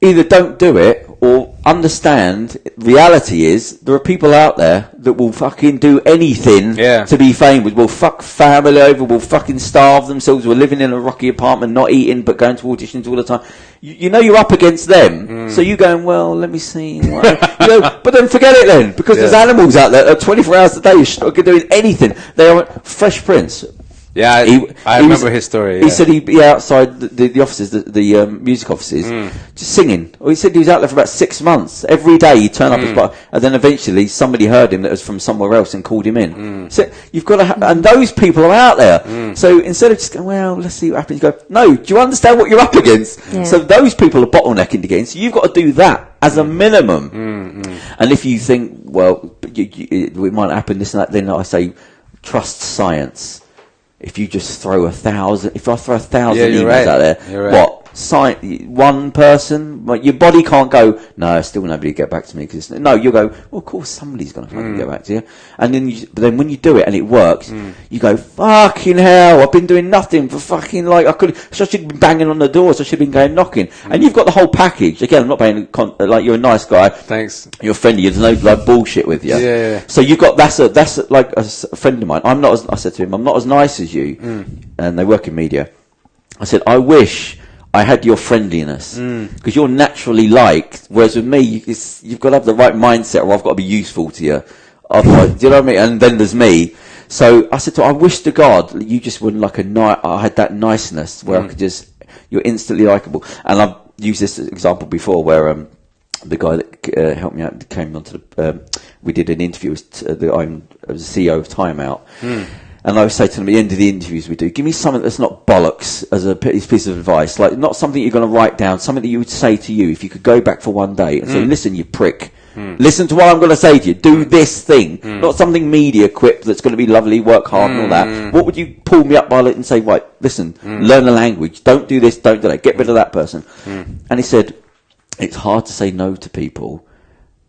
either don't do it or understand reality is there are people out there that will fucking do anything to be famous. Will fuck family over, will fucking starve themselves, will living in a rocky apartment, not eating but going to auditions all the time. You know you're up against them, so you're going, "Well, let me see." But then forget it then, because there's animals out there that are 24 hours a day doing anything. They are Fresh Prince. Yeah, I remember his story. Yeah. He said he'd be outside the offices, the music offices, just singing. Or he said he was out there for about 6 months. Every day he'd turn up his bar, and then eventually somebody heard him that was from somewhere else and called him in. So you've got to, and those people are out there. So instead of just going, "Well, let's see what happens," you go, "No, do you understand what you're up against?" Yeah. So those people are bottlenecking to get in. So you've got to do that as a minimum. And if you think, well, it might happen this and that, then I say, trust science. If you just throw 1,000, if I throw 1,000 emails out there, what? One person, your body can't go, "No, still nobody get back to me." Cause no, you'll go, "Well, of course somebody's going to fucking get back to you." And then when you do it and it works, you go, "Fucking hell, I've been doing nothing for fucking I should have been banging on the doors, I should have been going knocking." And you've got the whole package. Again, I'm not paying, you're a nice guy. Thanks. You're friendly, there's no bullshit with you. Yeah. So you've got, that's like a friend of mine. I said to him, "I'm not as nice as you." And they work in media. I said, "I wish I had your friendliness, because you're naturally liked, whereas with me, you've got to have the right mindset, or I've got to be useful to you. Otherwise, do you know what I mean? And then there's me. So I said to her, I wish to God you just wouldn't I had that niceness where I could just, you're instantly likable. And I've used this example before where the guy that helped me out came onto we did an interview with I was the CEO of Time Out. And I would say to them at the end of the interviews we do, give me something that's not bollocks as a piece of advice, like not something you're going to write down, something that you would say to you if you could go back for one day and say, listen, you prick. Listen to what I'm going to say to you. Do this thing. Not something media quip that's going to be lovely, work hard and all that. What would you pull me up by it and say, right, listen, learn the language. Don't do this, don't do that. Get rid of that person. And he said, it's hard to say no to people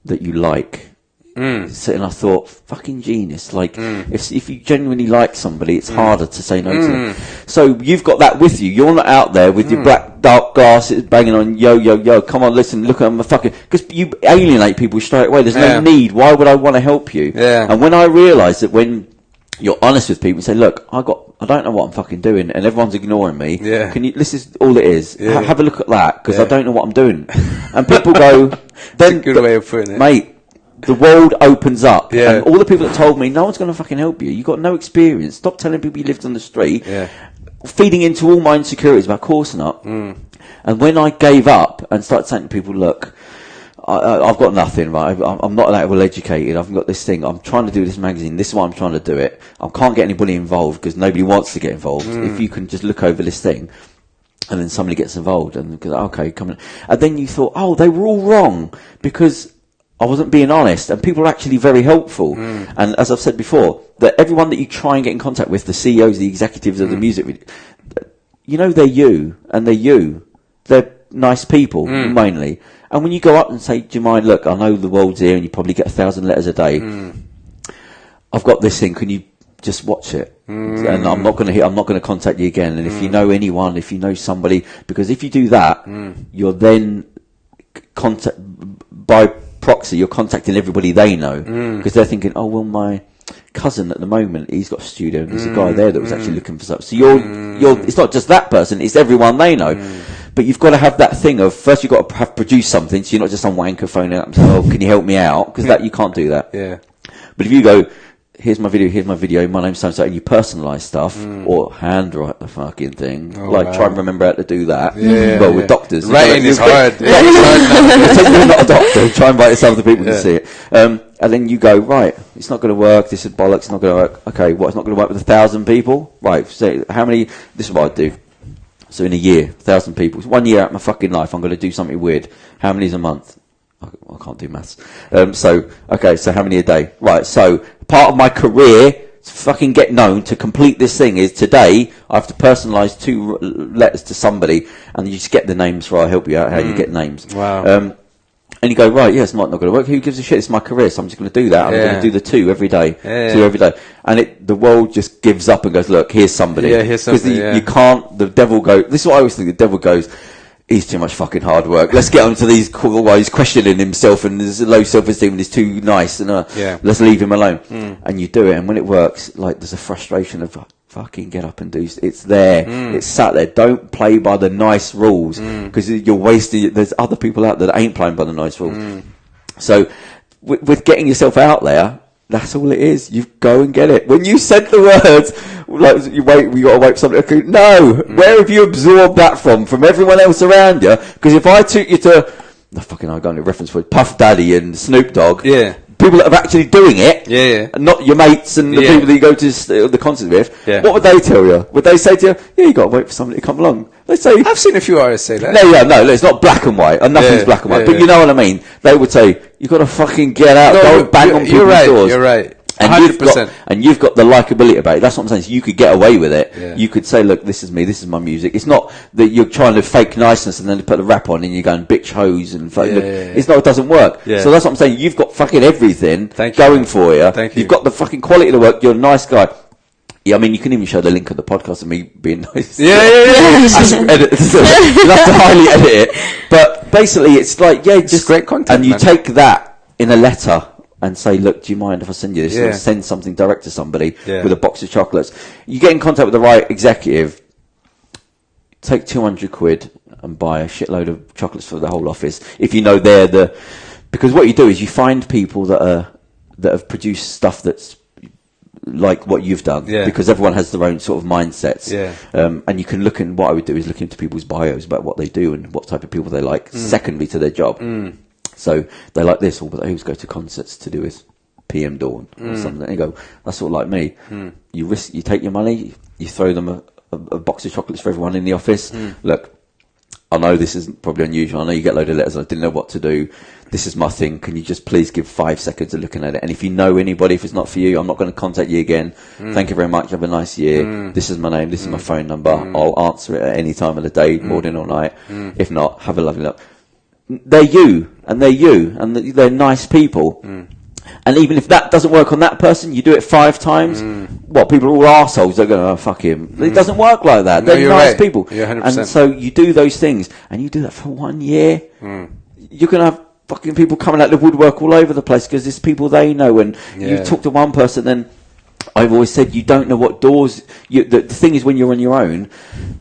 that you like. So, and I thought, fucking genius. Like, if you genuinely like somebody, it's harder to say no to them. So you've got that with you. You're not out there with your black, dark glasses banging on, yo, come on, listen, look at them, fucking... Because you alienate people straight away. There's no need. Why would I want to help you? And when I realised that when you're honest with people, you say, look, I don't know what I'm fucking doing, and everyone's ignoring me. Can you? This is all it is. Have a look at that, because I don't know what I'm doing. And people go... Then, That's a good way of putting it. Mate, the world opens up. And all the people that told me, no one's going to fucking help you. You've got no experience. Stop telling people you lived on the street. Feeding into all my insecurities, but of course not. And when I gave up and started saying to people, look, I've got nothing, right? I'm not that well educated. I've got this thing. I'm trying to do this magazine. This is why I'm trying to do it. I can't get anybody involved because nobody wants to get involved. If you can just look over this thing. And then somebody gets involved and goes, okay, come on. And then you thought, oh, they were all wrong because I wasn't being honest, and people are actually very helpful. And as I've said before, that everyone that you try and get in contact with, the CEOs, the executives of the music, you know, they're you, and they're nice people, mainly. And when you go up and say, do you mind, look, I know the world's here and you probably get 1,000 letters a day. I've got this thing, can you just watch it? And I'm not going to contact you again. And if you know anyone, if you know somebody, because if you do that, you're then by proxy, you're contacting everybody they know, because they're thinking, oh well, my cousin at the moment, he's got a studio and there's a guy there that was actually looking for stuff. So you're it's not just that person, it's everyone they know. But you've got to have that thing of, first you've got to have produced something, so you're not just some wanker phoning up and saying, oh, can you help me out? Because that, you can't do that. But if you go, here's my video, my name's so-and-so, and you personalise stuff, or handwrite the fucking thing, try and remember how to do that. Well, with doctors. Writing is hard. You're not a doctor, try and write it so other people can see it. And then you go, right, it's not going to work, this is bollocks, it's not going to work. Okay, it's not going to work with 1,000 people? Right, so how many, this is what I do. So in a year, 1,000 people. 1 year out of my fucking life, I'm going to do something weird. How many is a month? I can't do maths. So how many a day? Right, so part of my career to fucking get known, to complete this thing, is today I have to personalise 2 letters to somebody, and you just get the names for, I'll help you out how you get names. Wow. And you go, right, yes, it's not going to work. Who gives a shit? It's my career, so I'm just going to do that. I'm going to do the 2 every day. 2 every day. And the world just gives up and goes, look, here's somebody. Here's somebody. Because you can't, the devil goes, this is what I always think, the devil goes, he's too much fucking hard work. Let's get on to these while he's questioning himself and there's low self-esteem and he's too nice and let's leave him alone. And you do it, and when it works, like, there's a frustration of fucking get up and do. It's there. It's sat there. Don't play by the nice rules, because you're wasting. There's other people out there that ain't playing by the nice rules. So with getting yourself out there, that's all it is. You go and get it. When you said the words, like, we got to wait for something. Okay, no, where have you absorbed that from everyone else around you? Because if I took you to, I got a reference for Puff Daddy and Snoop Dogg. People that are actually doing it, and not your mates and the people that you go to the concert with, what would they tell you? Would they say to you, yeah, you got to wait for somebody to come along? They say, I've seen a few artists say that. No, it's not black and white, and nothing's black and white, but you know what I mean. They would say, you got to fucking get out, don't bang on people's doors. You're right. And you've got the likability about it. That's what I'm saying. So you could get away with it. You could say, look, this is me, this is my music. It's not that you're trying to fake niceness and then put the rap on and you go and bitch hoes and it's not, it doesn't work. So that's what I'm saying. You've got fucking everything going for you. You've got the fucking quality of the work. You're a nice guy. Yeah, I mean, you can even show the link of the podcast of me being nice. You'll have to highly edit it. But basically, it's like, just great content. And you take that in a letter and say, look, do you mind if I send you this? Or send something direct to somebody with a box of chocolates. You get in contact with the right executive, take 200 quid and buy a shitload of chocolates for the whole office. If you know because what you do is you find people that are that have produced stuff that's like what you've done, because everyone has their own sort of mindsets. And you can look in, what I would do is look into people's bios about what they do and what type of people they like, secondly to their job. So they like this, or but they always go to concerts to do with PM Dawn or something. And you go, that's sort of like me. You take your money, you throw them a box of chocolates for everyone in the office. Look, I know this is probably unusual. I know you get a load of letters. I didn't know what to do. This is my thing. Can you just please give 5 seconds of looking at it? And if you know anybody, if it's not for you, I'm not going to contact you again. Thank you very much. Have a nice year. This is my name. This is my phone number. I'll answer it at any time of the day, morning or night. If not, have a lovely look. They're you, and they're nice people. And even if that doesn't work on that person, you do it 5 times. What, people are all arseholes. They're going, oh, fuck him. It doesn't work like that. They're nice people. You're 100%. And so you do those things, and you do that for 1 year. You're going to have fucking people coming out the woodwork all over the place because it's people they know. And you talk to one person, then I've always said you don't know what doors. The thing is, when you're on your own,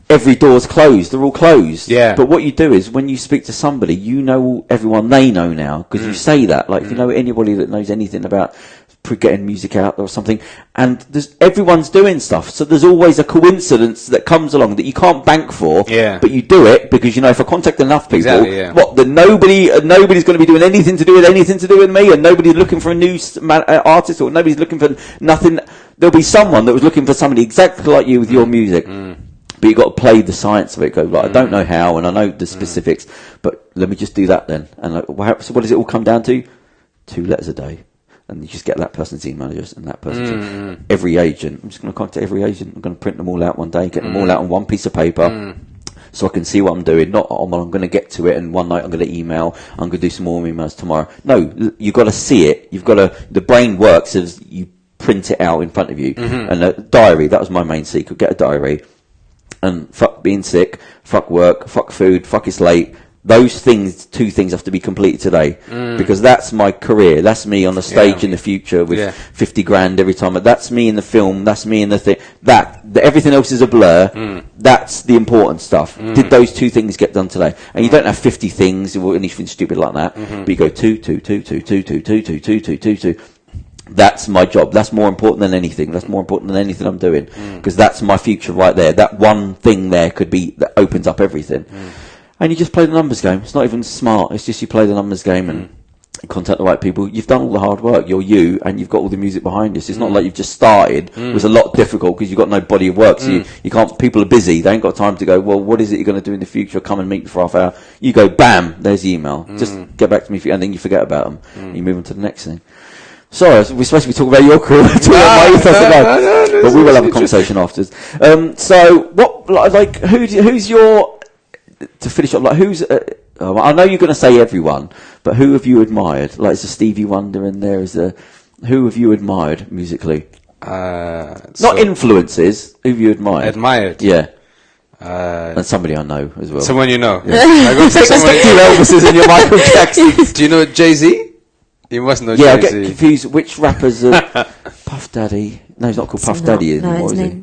every door's closed. They're all closed. But what you do is, when you speak to somebody, you know everyone they know now because you say that. Like if you know anybody that knows anything about getting music out or something, and everyone's doing stuff, so there's always a coincidence that comes along that you can't bank for. But you do it because you know if I contact enough people, nobody's going to be doing anything to do with me, and nobody's looking for a new artist, or nobody's looking for nothing. There'll be someone that was looking for somebody exactly like you with your music. But you've got to play the science of it. Go, like, I don't know how, and I know the specifics, but let me just do that then. And so what does it all come down to? 2 letters a day. And you just get that person's email address and that person's every agent. I'm just going to contact every agent. I'm going to print them all out one day, get them all out on one piece of paper, so I can see what I'm doing. Not, I'm going to get to it, and one night I'm going to email. I'm going to do some more emails tomorrow. No, you've got to see it. You've got to. The brain works as you print it out in front of you. And a diary. That was my main secret. Get a diary. And fuck being sick. Fuck work. Fuck food. Fuck it's late. Those 2 things have to be completed today, because that's my career. That's me on the stage in the future with 50 grand every time. That's me in the film. That's me in the thing. Everything else is a blur. That's the important stuff. Did those 2 things get done today? And you don't have 50 things or anything stupid like that. But you go 2, 2, 2, 2, 2, 2, 2, 2, 2, 2, 2, 2. That's my job. That's more important than anything. That's more important than anything I'm doing, because that's my future right there. That one thing there could be that opens up everything. And you just play the numbers game. It's not even smart. It's just you play the numbers game and contact the right people. You've done all the hard work. You're you, and you've got all the music behind you. So it's not like you've just started. It was a lot difficult because you've got no body of work. So you can't. People are busy. They ain't got time to go, well, what is it you're going to do in the future? Come and meet me for half an hour. You go, bam, there's the email. Just get back to me, and then you forget about them. You move on to the next thing. Sorry, we're supposed to be talking about your career, but we will have a conversation afterwards. So, what, like, who's your, to finish up, like, who's, I know you're going to say everyone, but who have you admired? Like, is there Stevie Wonder in there? Who have you admired musically? Not influences, who have you admired? Admired? Yeah. And somebody I know as well. Someone you know? Yeah. I got two Elvises in your Michael Jackson. Do you know Jay-Z? You must know Jay-Z. Yeah, I get confused. Which rappers are Puff Daddy? No, he's not called Puff Daddy anymore, is he?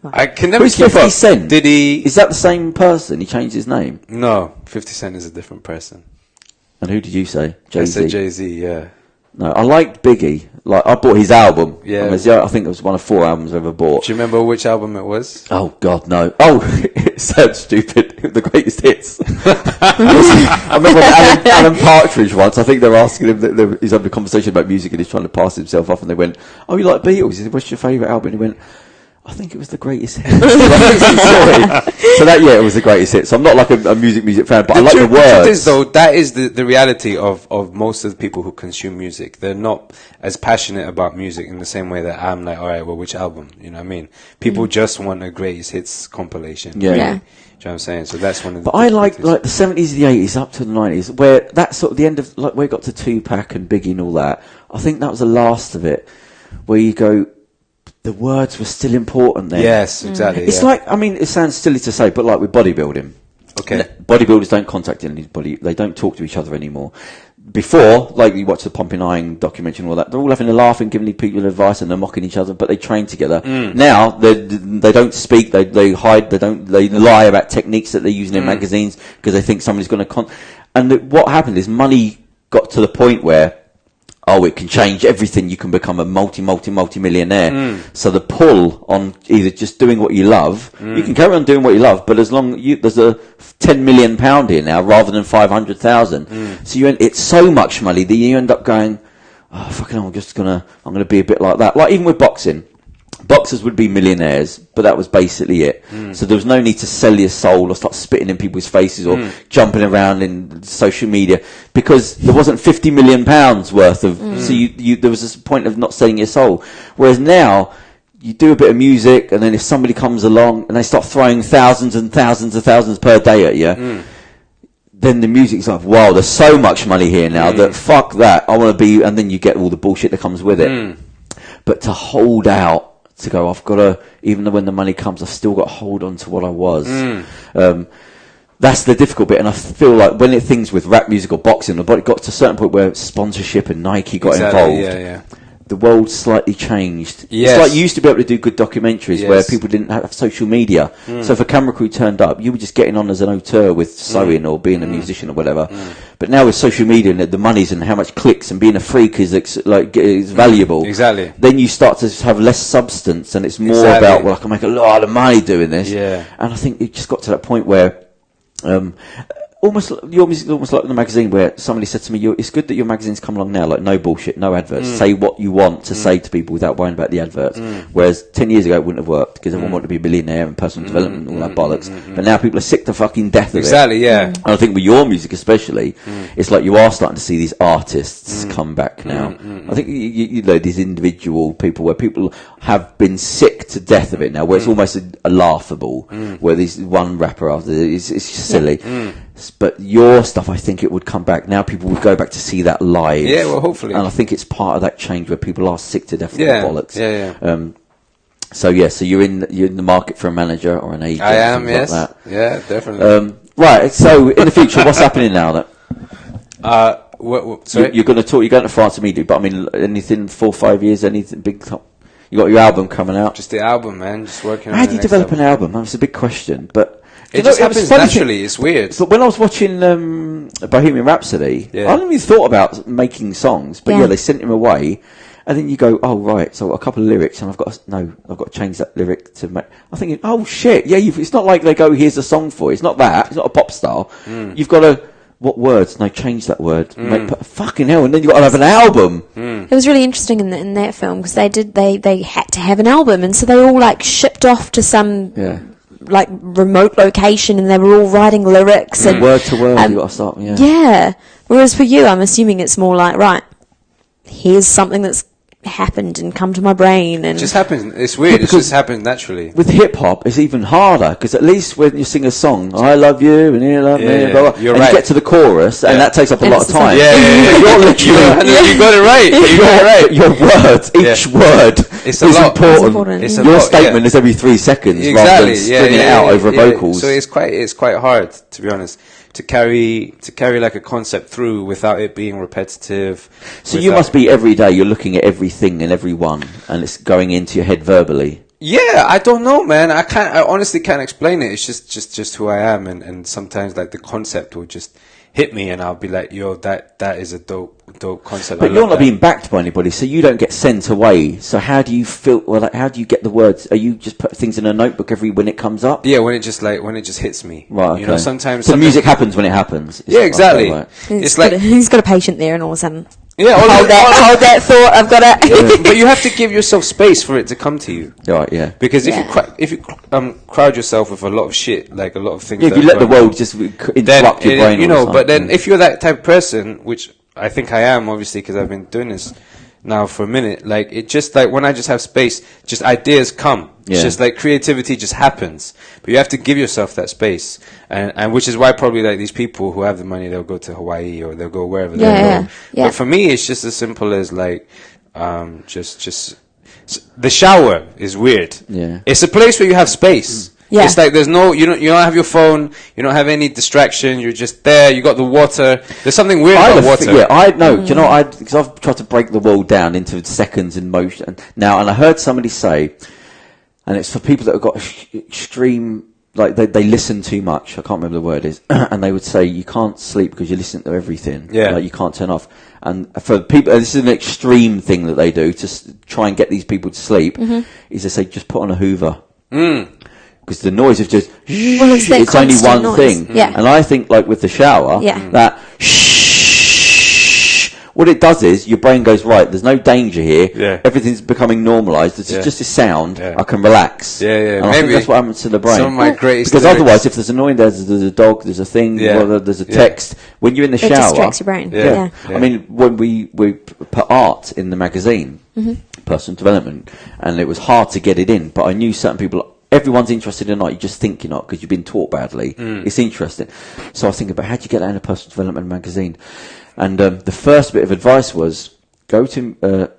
I can never keep up. 50 Cent? Did he? Is that the same person? He changed his name? No, 50 Cent is a different person. And who did you say? Jay-Z? I said Jay-Z, yeah. No, I liked Biggie. Like, I bought his album. Yeah. I think it was one of 4 albums I ever bought. Do you remember which album it was? Oh, God, no. Oh, it sounds stupid. The greatest hits. I remember when Alan Partridge once, I think they were asking him, he's having a conversation about music and he's trying to pass himself off, and they went, oh, you like Beatles? He said, what's your favourite album? And he went, I think it was the greatest hit. So that, it was the greatest hit. So I'm not like a music fan, but I like the words. That is the reality of most of the people who consume music. They're not as passionate about music in the same way that I'm like, all right, well, which album? You know what I mean? People just want a greatest hits compilation. Yeah. Really. Do you know what I'm saying? So that's one of the... But I like the 70s, the 80s, up to the 90s, where that's sort of the end of, like, where it got to Tupac and Biggie and all that. I think that was the last of it, where you go... The words were still important then. Yes, exactly. It's like, I mean, it sounds silly to say, but like with bodybuilding. Okay. Bodybuilders don't contact anybody. They don't talk to each other anymore. Before, like you watch the Pumping Iron documentary and all that, they're all having a laugh and giving people advice and they're mocking each other, but they train together. Now, they don't speak, they hide, they lie about techniques that they're using in magazines because they think somebody's going to and what happened is money got to the point where oh, it can change everything. You can become a multi-millionaire. So the pull on either just doing what you love, you can carry on doing what you love, but as long there's a £10 million here now rather than 500,000. So it's so much money that you end up going, oh, fucking hell, I'm gonna be a bit like that. Like even with boxing. Boxers would be millionaires, but that was basically it. So there was no need to sell your soul or start spitting in people's faces or jumping around in social media, because there wasn't £50 million worth of. So there was this point of not selling your soul. Whereas now, you do a bit of music, and then if somebody comes along and they start throwing thousands and thousands and thousands per day at you, then the music's like, wow, there's so much money here now that fuck that, I want to be, and then you get all the bullshit that comes with it. But to hold out, to go, I've got to, even though when the money comes, I've still got to hold on to what I was. That's the difficult bit, and I feel like when things with rap music or boxing, it got to a certain point where sponsorship and Nike got involved. The world slightly changed. It's like you used to be able to do good documentaries where people didn't have social media. So if a camera crew turned up, you were just getting on as an auteur with sewing or being a musician or whatever. But now with social media and the monies and how much clicks and being a freak is valuable. Exactly. Then you start to have less substance, and it's more about, well, I can make a lot of money doing this. And I think it just got to that point where your music is almost like the magazine where somebody said to me, it's good that your magazine's come along now, like no bullshit, no adverts. Say what you want to say to people without worrying about the adverts. Whereas 10 years ago it wouldn't have worked because everyone wanted to be a millionaire and personal development and all that bollocks. But now people are sick to fucking death of it. And I think with your music especially, it's like you are starting to see these artists come back now. I think you know these individual people where people have been sick to death of it now, where it's almost a laughable, where there's one rapper after it's just silly. But your stuff, I think it would come back. Now people would go back to see that live. Yeah, well, hopefully. And I think it's part of that change where people are sick to death of the bollocks. So you're in the market for a manager or an agent. I am, yes. Like that. Yeah, definitely. Right, so in the future, what's happening now then? Sorry? You're going to France immediately, but I mean, anything 4 or 5 years, anything big top? You got your album coming out? Just the album, man. Just working on How do you develop an album? That's a big question, but... It just happens naturally. It's weird. But when I was watching Bohemian Rhapsody, I hadn't even thought about making songs. But they sent him away, and then you go, oh right, so a couple of lyrics, and I've got to change that lyric to make. I'm thinking, oh shit, it's not like they go, here's a song for you. It's not that. It's not a pop star. You've got to. What words? No, change that word. Fucking hell! And then you got to have an album. It was really interesting in that film because they had to have an album, and so they all like shipped off to some like remote location, and they were all writing lyrics and word to word. You got to start. Whereas for you, I'm assuming it's more like, right, here's something that's happened and come to my brain, and it just happens. It's weird. It just happens naturally. With hip hop, it's even harder because at least when you sing a song, I love you and you love me, blah, blah, you're and right. you get to the chorus, and that takes up a lot of time. You're literally you got it right. Your words, each word is important. Your statement is every 3 seconds rather than stringing it out over vocals. So it's quite hard, to be honest, to carry like a concept through without it being repetitive. So you must be every day you're looking at everything and everyone, and it's going into your head verbally. Yeah, I don't know, man. I honestly can't explain it. It's just who I am, and sometimes like the concept will just hit me, and I'll be like, yo, that is a dope concept. But you're not being backed by anybody, so you don't get sent away. So how do you feel? Well, like, how do you get the words? Are you just put things in a notebook when it comes up? Yeah, when it just hits me. Right. Okay. You know, sometimes the music happens when it happens. Yeah, exactly. It's like he's got a patient there, and all of a sudden. Yeah, hold that thought. I've got it. But you have to give yourself space for it to come to you. Right. Yeah. Because if you crowd yourself with a lot of shit, like a lot of things. Yeah, if you let the world just interrupt your brain. You know, but then if you're that type of person, which I think I am, obviously, because I've been doing this now for a minute. Like it just like when I just have space, just ideas come. It's just like creativity just happens, but you have to give yourself that space, and which is why probably like these people who have the money, they'll go to Hawaii or they'll go wherever they go. Yeah. But for me, it's just as simple as like, just the shower is weird. Yeah, it's a place where you have space. Yeah. It's like there's no, you don't have your phone, you don't have any distraction, you're just there, you got the water. There's something weird about water. Do you know, because I've tried to break the world down into seconds in motion now, and I heard somebody say, and it's for people that have got extreme like they listen too much. I can't remember the word is, and they would say you can't sleep because you listen to everything. Yeah, like you can't turn off. And for people, this is an extreme thing that they do to try and get these people to sleep. Is they say just put on a Hoover. Because the noise of just it's only one noise. Thing. Yeah. And I think like with the shower, that what it does is your brain goes, right, there's no danger here. Yeah. Everything's becoming normalised. It's just a sound. Yeah. I can relax. Yeah, yeah. And I think that's what happens to the brain. Some of my greatest because otherwise, if there's a noise, there's a dog, there's a thing, there's a text. When you're in the shower, it distracts your brain. Yeah. I mean, when we put art in the magazine, personal development, and it was hard to get it in, but I knew certain people. Everyone's interested in art. You just think you're not because you've been taught badly. It's interesting. So I was thinking about how do you get that in a personal development magazine? And the first bit of advice was go to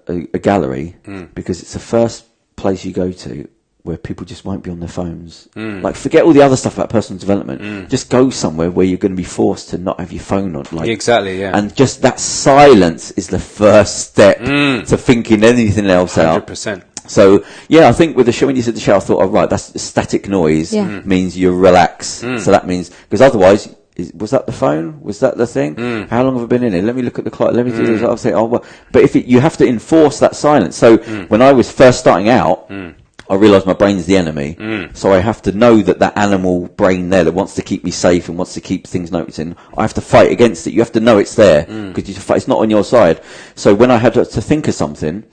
a gallery because it's the first place you go to where people just won't be on their phones. Like forget all the other stuff about personal development. Just go somewhere where you're going to be forced to not have your phone on. Like, exactly, yeah. And just that silence is the first step to thinking anything else 100%. out. So, yeah, I think with the show, when you said the show, I thought, oh, right, that's static noise means you relax. So that means, because otherwise, was that the phone? Was that the thing? How long have I been in it? Let me look at the clock. Let me do this. I'll say, oh, well. But if you have to enforce that silence. So when I was first starting out, I realised my brain's the enemy. So I have to know that animal brain there that wants to keep me safe and wants to keep things noticing, I have to fight against it. You have to know it's there because it's not on your side. So when I had to think of something,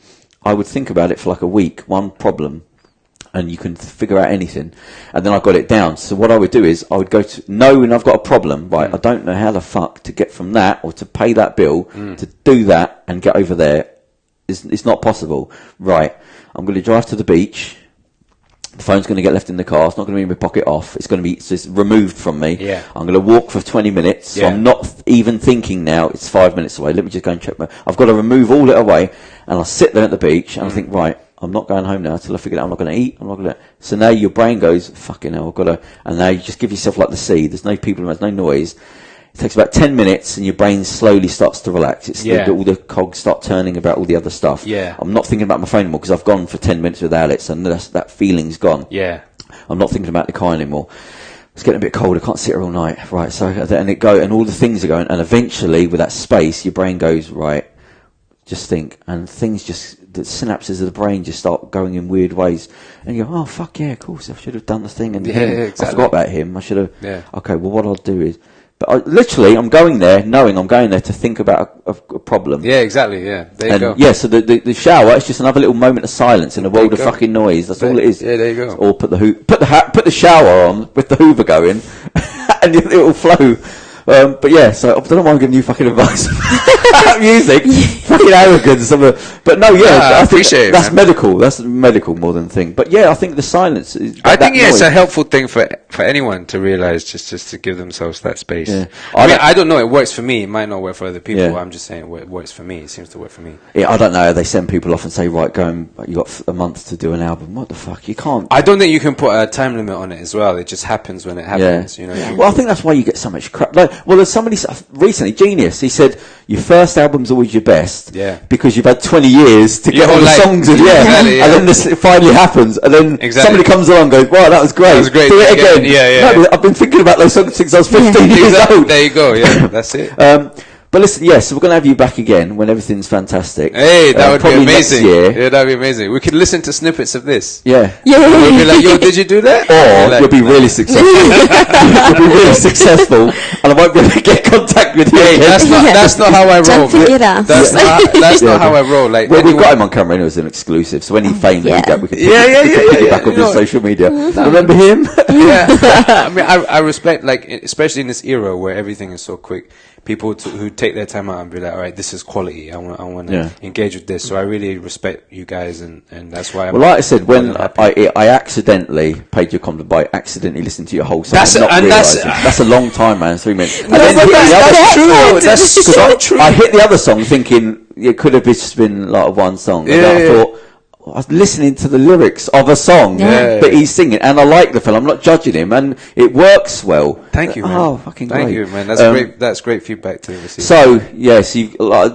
I would think about it for like a week, one problem, and you can figure out anything. And then I got it down. So what I would do is I would go to knowing I've got a problem, right? I don't know how the fuck to get from that or to pay that bill to do that and get over there. It's not possible. Right. I'm going to drive to the beach. The phone's going to get left in the car. It's not going to be in my pocket off. It's going to be just removed from me. Yeah. I'm going to walk for 20 minutes. So I'm not even thinking now. It's 5 minutes away. Let me just go and check I've got to remove all it away. And I'll sit there at the beach and I think, right, I'm not going home now until I figure out I'm not going to eat. I'm not going to. So now your brain goes, fucking hell, I've got to. And now you just give yourself like the sea. There's no people, there's no noise. It takes about 10 minutes and your brain slowly starts to relax. All the cogs start turning about all the other stuff. Yeah. I'm not thinking about my phone anymore because I've gone for 10 minutes without it, so that feeling's gone. Yeah. I'm not thinking about the car anymore. It's getting a bit cold. I can't sit here all night. Right. So, and all the things are going, and eventually with that space, your brain goes, right, just think, and things the synapses of the brain just start going in weird ways. And you go, oh, fuck yeah, of course, I should have done the thing. And exactly. I forgot about him. I should have. Yeah. Okay, well, what I'll do is, but I'm going there, knowing I'm going there to think about a problem. Yeah, exactly. Yeah, there you go. Yeah, so the shower is just another little moment of silence in a world of fucking noise. That's all it is. Yeah, there you go. Or put the shower on with the Hoover going, and it will flow. But yeah, so I don't know why I'm giving you fucking advice about music, fucking arrogance. But no, I appreciate it. That's medical. That's medical more than thing. But yeah, I think the silence. I think it's a helpful thing for anyone to realize, just to give themselves that space. Yeah. I don't know. It works for me. It might not work for other people. Yeah. I'm just saying it works for me. It seems to work for me. Yeah, I don't know. They send people off and say, right, go and you got a month to do an album. What the fuck? You can't. I don't think you can put a time limit on it as well. It just happens when it happens. Yeah. You know. Well, I think that's why you get so much crap. Well, there's somebody recently, Genius, he said, your first album's always your best. Yeah. Because you've had 20 years to get all the songs in. Yeah. Exactly, yeah. And then this finally happens. And then somebody comes along and goes, wow, that was great. That was great. Do it again. Yeah. No, I've been thinking about those songs since I was 15 years old. There you go. Yeah, that's it. But listen, so we're going to have you back again when everything's fantastic. Hey, that would be amazing. Next year. Yeah, that would be amazing. We could listen to snippets of this. Yeah. We'll be like, yo, did you do that? Or you'll be really successful. You'll be really successful, and I won't be able to get contact with you. Hey, that's not how I roll. Don't forget us. That's not how I roll. Like, well, we've got him on camera anyway as an exclusive, so when he famed, we could put it back on his social media. Remember him? Yeah. I mean, I respect, like, especially in this era where everything is so quick, people who take their time out and be like, all right, this is quality. I want to engage with this. So I really respect you guys, and that's why. Like I said, when I accidentally paid your compliment by accidentally listening to your whole song, that's a long time, man. 3 minutes. And that's true. That's so true. I hit the other song thinking it could have just been like one song. And I thought, I was listening to the lyrics of a song that he's singing, and I like the film. I'm not judging him, and it works well. Thank you, man. Oh, fucking great. Thank you, man. That's great. That's great feedback to receive. So yes,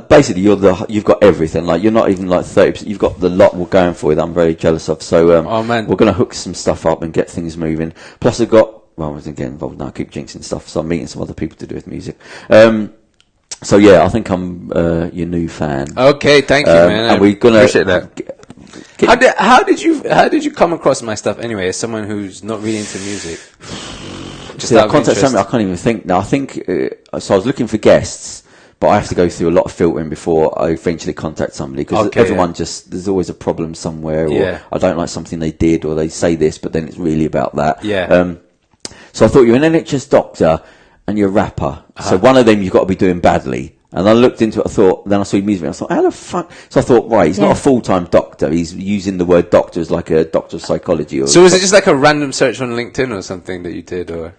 basically you've got everything. Like you're not even like 30%. You've got the lot we're going for you that I'm very jealous of. So oh man, we're going to hook some stuff up and get things moving. Plus I've got. Well, I wasn't getting involved now. I keep jinxing stuff, so I'm meeting some other people to do with music. So yeah, I think I'm your new fan. Okay, thank you, man. And we're gonna appreciate that. How did you come across my stuff anyway? As someone who's not really into music, just I contact something I can't even think now. I think so. I was looking for guests, but I have to go through a lot of filtering before I eventually contact somebody because everyone just there's always a problem somewhere, or I don't like something they did, or they say this, but then it's really about that. So I thought you're an NHS doctor and you're a rapper. So one of them you've got to be doing badly. And I looked into it, then I saw your music, and I thought, how the fuck? So I thought, right, he's not a full-time doctor. He's using the word doctor as like a doctor of psychology. So was it just like a random search on LinkedIn or something that you did, or?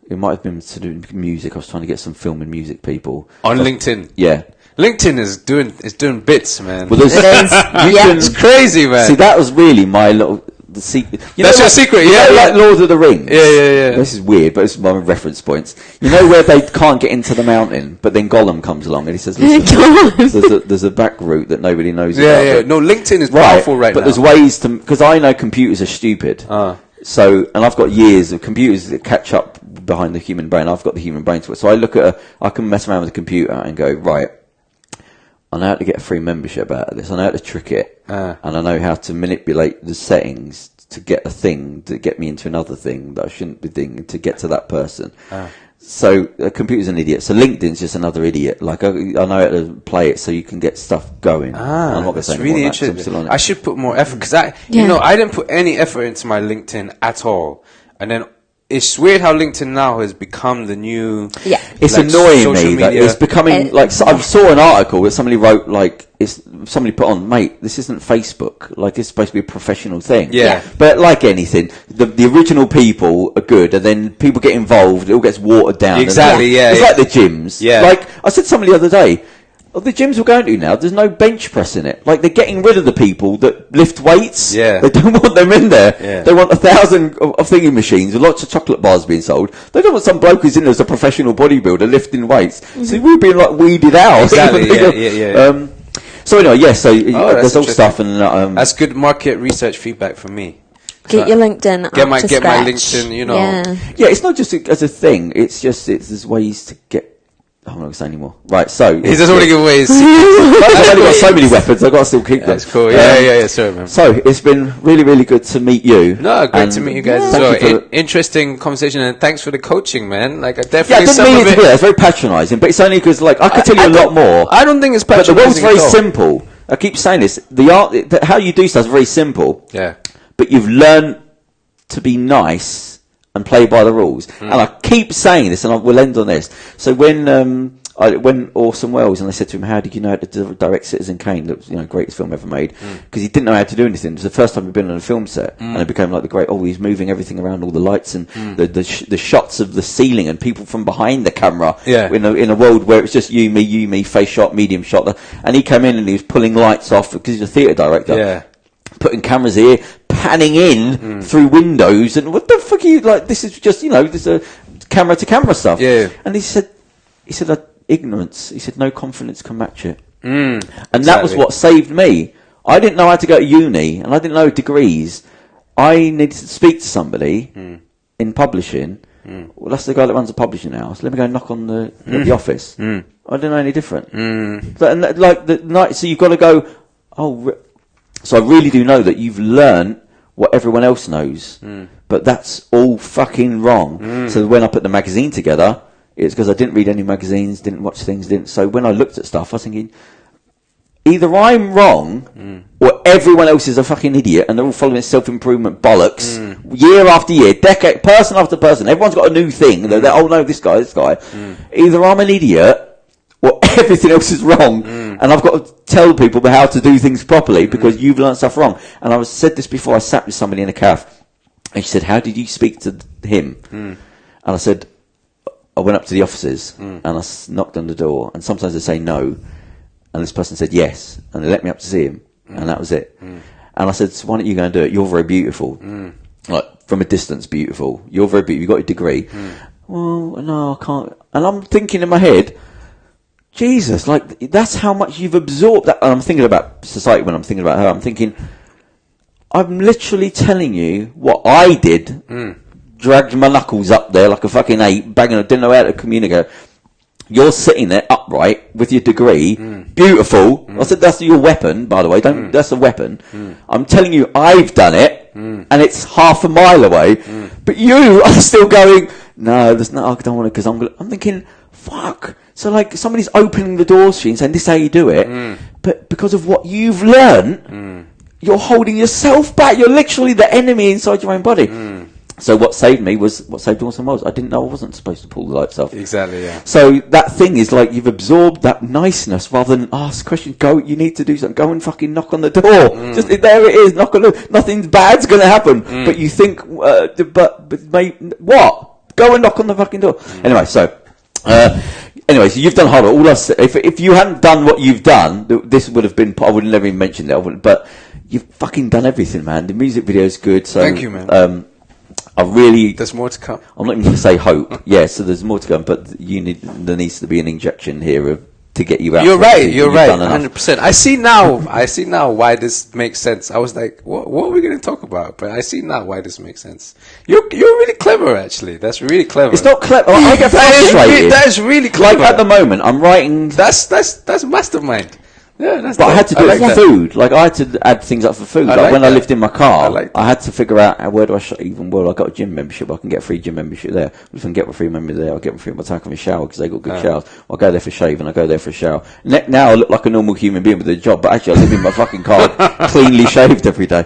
It might have been to do music. I was trying to get some film and music people. On LinkedIn? Yeah. LinkedIn is doing bits, man. Well, it's crazy, man. See, that was really my little... The secret. That's your secret, yeah. Like Lord of the Rings. Yeah. This is weird, but it's my reference points. You know where they can't get into the mountain, but then Gollum comes along and he says, listen, there's a back route that nobody knows about. Yeah. No, LinkedIn is powerful right now. But there's ways to... Because I know computers are stupid. So, and I've got years of computers that catch up behind the human brain. I've got the human brain to it. So I look at I can mess around with a computer and go, right, I know how to get a free membership out of this. I know how to trick it. And I know how to manipulate the settings to get a thing, to get me into another thing that I shouldn't be doing, to get to that person. So a computer's an idiot. So LinkedIn's just another idiot. Like I know how to play it so you can get stuff going. I'm not that's really interesting. I should put more effort because I didn't put any effort into my LinkedIn at all. And then it's weird how LinkedIn now has become the new. Yeah, it's like annoying me. That it's becoming like I saw an article that somebody wrote somebody put on, mate, this isn't Facebook. Like it's supposed to be a professional thing. Yeah. But like anything, the original people are good, and then people get involved. It all gets watered down. Exactly. It's like the gyms. Yeah. Like I said to somebody the other day. The gyms we're going to now, there's no bench press in it. Like, they're getting rid of the people that lift weights. Yeah. They don't want them in there. Yeah. They want 1,000 of thingy machines with lots of chocolate bars being sold. They don't want some bloke who's in there as a professional bodybuilder lifting weights. So we're being, like, weeded out. Exactly, yeah. So anyway, there's all stuff. And that's good market research feedback from me. Get your LinkedIn Get my LinkedIn, you know. Yeah, it's not just as a thing. It's just, there's ways to get... I'm not going to say anymore. Right, so... He doesn't want to give away his I've only got so many weapons, I've got to still keep them. That's cool, yeah, sorry, man. So, it's been really, really good to meet you. No, great to meet you guys as well. Interesting conversation, and thanks for the coaching, man. Like, I definitely... Yeah, I didn't mean it to be that. It's very patronising, but it's only because, like, I could tell you a lot more. I don't think it's patronising. But the world's very simple. I keep saying this. The art... How you do stuff is very simple. Yeah. But you've learned to be nice and play by the rules. And I keep saying this, and we'll end on this. So when Orson Welles, and they said to him, how did you know how to direct Citizen Kane, that was, greatest film ever made? Because he didn't know how to do anything. It was the first time he'd been on a film set, and it became like he's moving everything around, all the lights, and the shots of the ceiling, and people from behind the camera, in a world where it was just you, me, face shot, medium shot, and he came in and he was pulling lights off, because he's a theatre director, putting cameras here, panning in through windows, and what the fuck are you, like, this is just, there's a camera to camera stuff. Yeah. And he said, ignorance. He said, no confidence can match it. And that was what saved me. I didn't know how to go to uni, and I didn't know degrees. I needed to speak to somebody in publishing. Well, that's the guy that runs a publishing house. Let me go knock on the office. I didn't know any different. So you've got to go, so I really do know that you've learned what everyone else knows, but that's all fucking wrong. So when I put the magazine together, it's because I didn't read any magazines, didn't watch things, So when I looked at stuff, I was thinking, either I'm wrong, or everyone else is a fucking idiot, and they're all following self-improvement bollocks, year after year, decade, person after person. Everyone's got a new thing. They're, oh no, this guy. Either I'm an idiot, or everything else is wrong, and I've got to tell people how to do things properly because you've learned stuff wrong. And I said this before. I sat with somebody in a cafe, and she said, "How did you speak to him?" And I said, "I went up to the offices and I knocked on the door, and sometimes they say no, and this person said yes, and they let me up to see him, and that was it." And I said, so why don't you go and do it? You're very beautiful. Like, from a distance, beautiful. You're very beautiful. You got a degree. Well, no, I can't. And I'm thinking in my head, Jesus, like, that's how much you've absorbed. That. And I'm thinking about society when I'm thinking about her. I'm thinking, I'm literally telling you what I did. Dragged my knuckles up there like a fucking ape, banging. I didn't know how to communicate. You're sitting there upright with your degree, beautiful. I said, that's your weapon, by the way. That's a weapon. I'm telling you, I've done it, and it's half a mile away. But you are still going, no, there's no, I don't want to, because I'm thinking, fuck. So, like, somebody's opening the doors to you and saying, this is how you do it. But because of what you've learned, you're holding yourself back. You're literally the enemy inside your own body. So what saved me was what saved Dawson was. I didn't know I wasn't supposed to pull the lights off. Exactly, yeah. So that thing is like you've absorbed that niceness rather than ask questions. Go, you need to do something. Go and fucking knock on the door. Just there it is. Knock on the. Nothing bad's going to happen. But you think, what? Go and knock on the fucking door. Anyway, so. Anyway, so you've done hard work. All I said, if you hadn't done what you've done, this would have been. I would have never even mentioned it. But you've fucking done everything, man. The music video is good. So thank you, man. There's more to come. I'm not even going to say hope. Yeah, so there's more to come, but there needs to be an injection here to get you out. You're right. 100%. I see now why this makes sense. I was like, what are we going to talk about? But I see now why this makes sense. You're really clever, actually. That's really clever. It's not clever. I get frustrated. That is really clever. Like at the moment, I'm writing. That's mastermind. Yeah, that's. But I had to do it for food. Like I had to add things up for food. Like when I lived in my car, I had to figure out where do I I got a gym membership. I can get a free gym membership there. If I can get a free membership there, I'll get a free. I'll take them a shower because they got good showers. I'll go there for shave and I go there for a shower. Now I look like a normal human being with a job, but actually I live in my fucking car, cleanly shaved every day.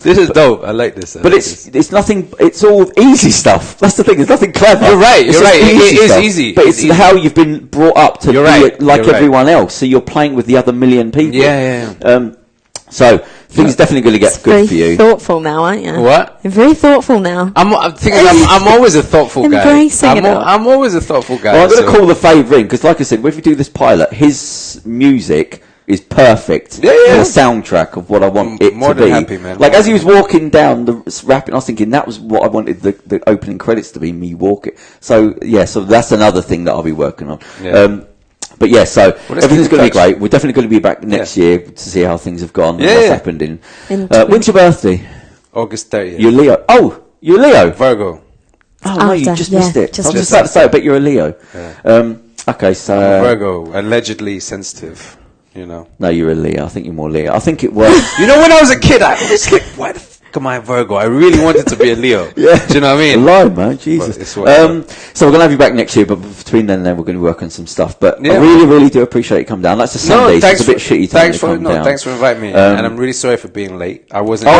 This is dope. I like this. It's nothing. It's all easy stuff. That's the thing. There's nothing clever. You're right. It is easy. But it's how you've been brought up to be like everyone else. So you're playing with the other million people. Yeah. So things are definitely going to get good for you. Thoughtful now, aren't you? What? You're very thoughtful now. I'm always a thoughtful guy. I'm always a thoughtful guy. Well, I'm going to call the fave in because, like I said, if we do this pilot, his music is perfect. Yeah. The soundtrack of what I want it more to than be. Happy, man. Like as he was walking down the rapping, I was thinking that was what I wanted the opening credits to be. Me walking. So so that's another thing that I'll be working on. Yeah. But yeah, so everything's going to be great. We're definitely going to be back next year to see how things have gone and what's happened in. When's your birthday? August 30th. You're Leo. Oh, you're Leo. Virgo. Oh no, you just missed it. I was just about to say, I bet you're a Leo. Yeah. Okay, so I'm a Virgo, allegedly sensitive. You know. No, you're a Leo. I think you're more Leo. I think it was. You know, when I was a kid, I was like, why the fuck am I a Virgo? I really wanted to be a Leo. Yeah. Do you know what I mean? Lie, man. Jesus. So we're going to have you back next year, but between then and then, we're going to work on some stuff. But I really, really do appreciate you coming down. That's a Sunday, so it's a bit shitty time to come down. Thanks for inviting me. And I'm really sorry for being late. I wasn't.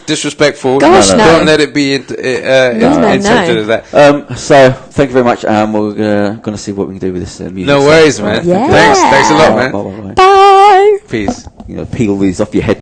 Disrespectful. Gosh, no. Don't let it be interpreted as that. So thank you very much, and we're going to see what we can do with this music. No worries, man. Yeah. Thanks a lot, man. Bye. Peace. Peel these off your head.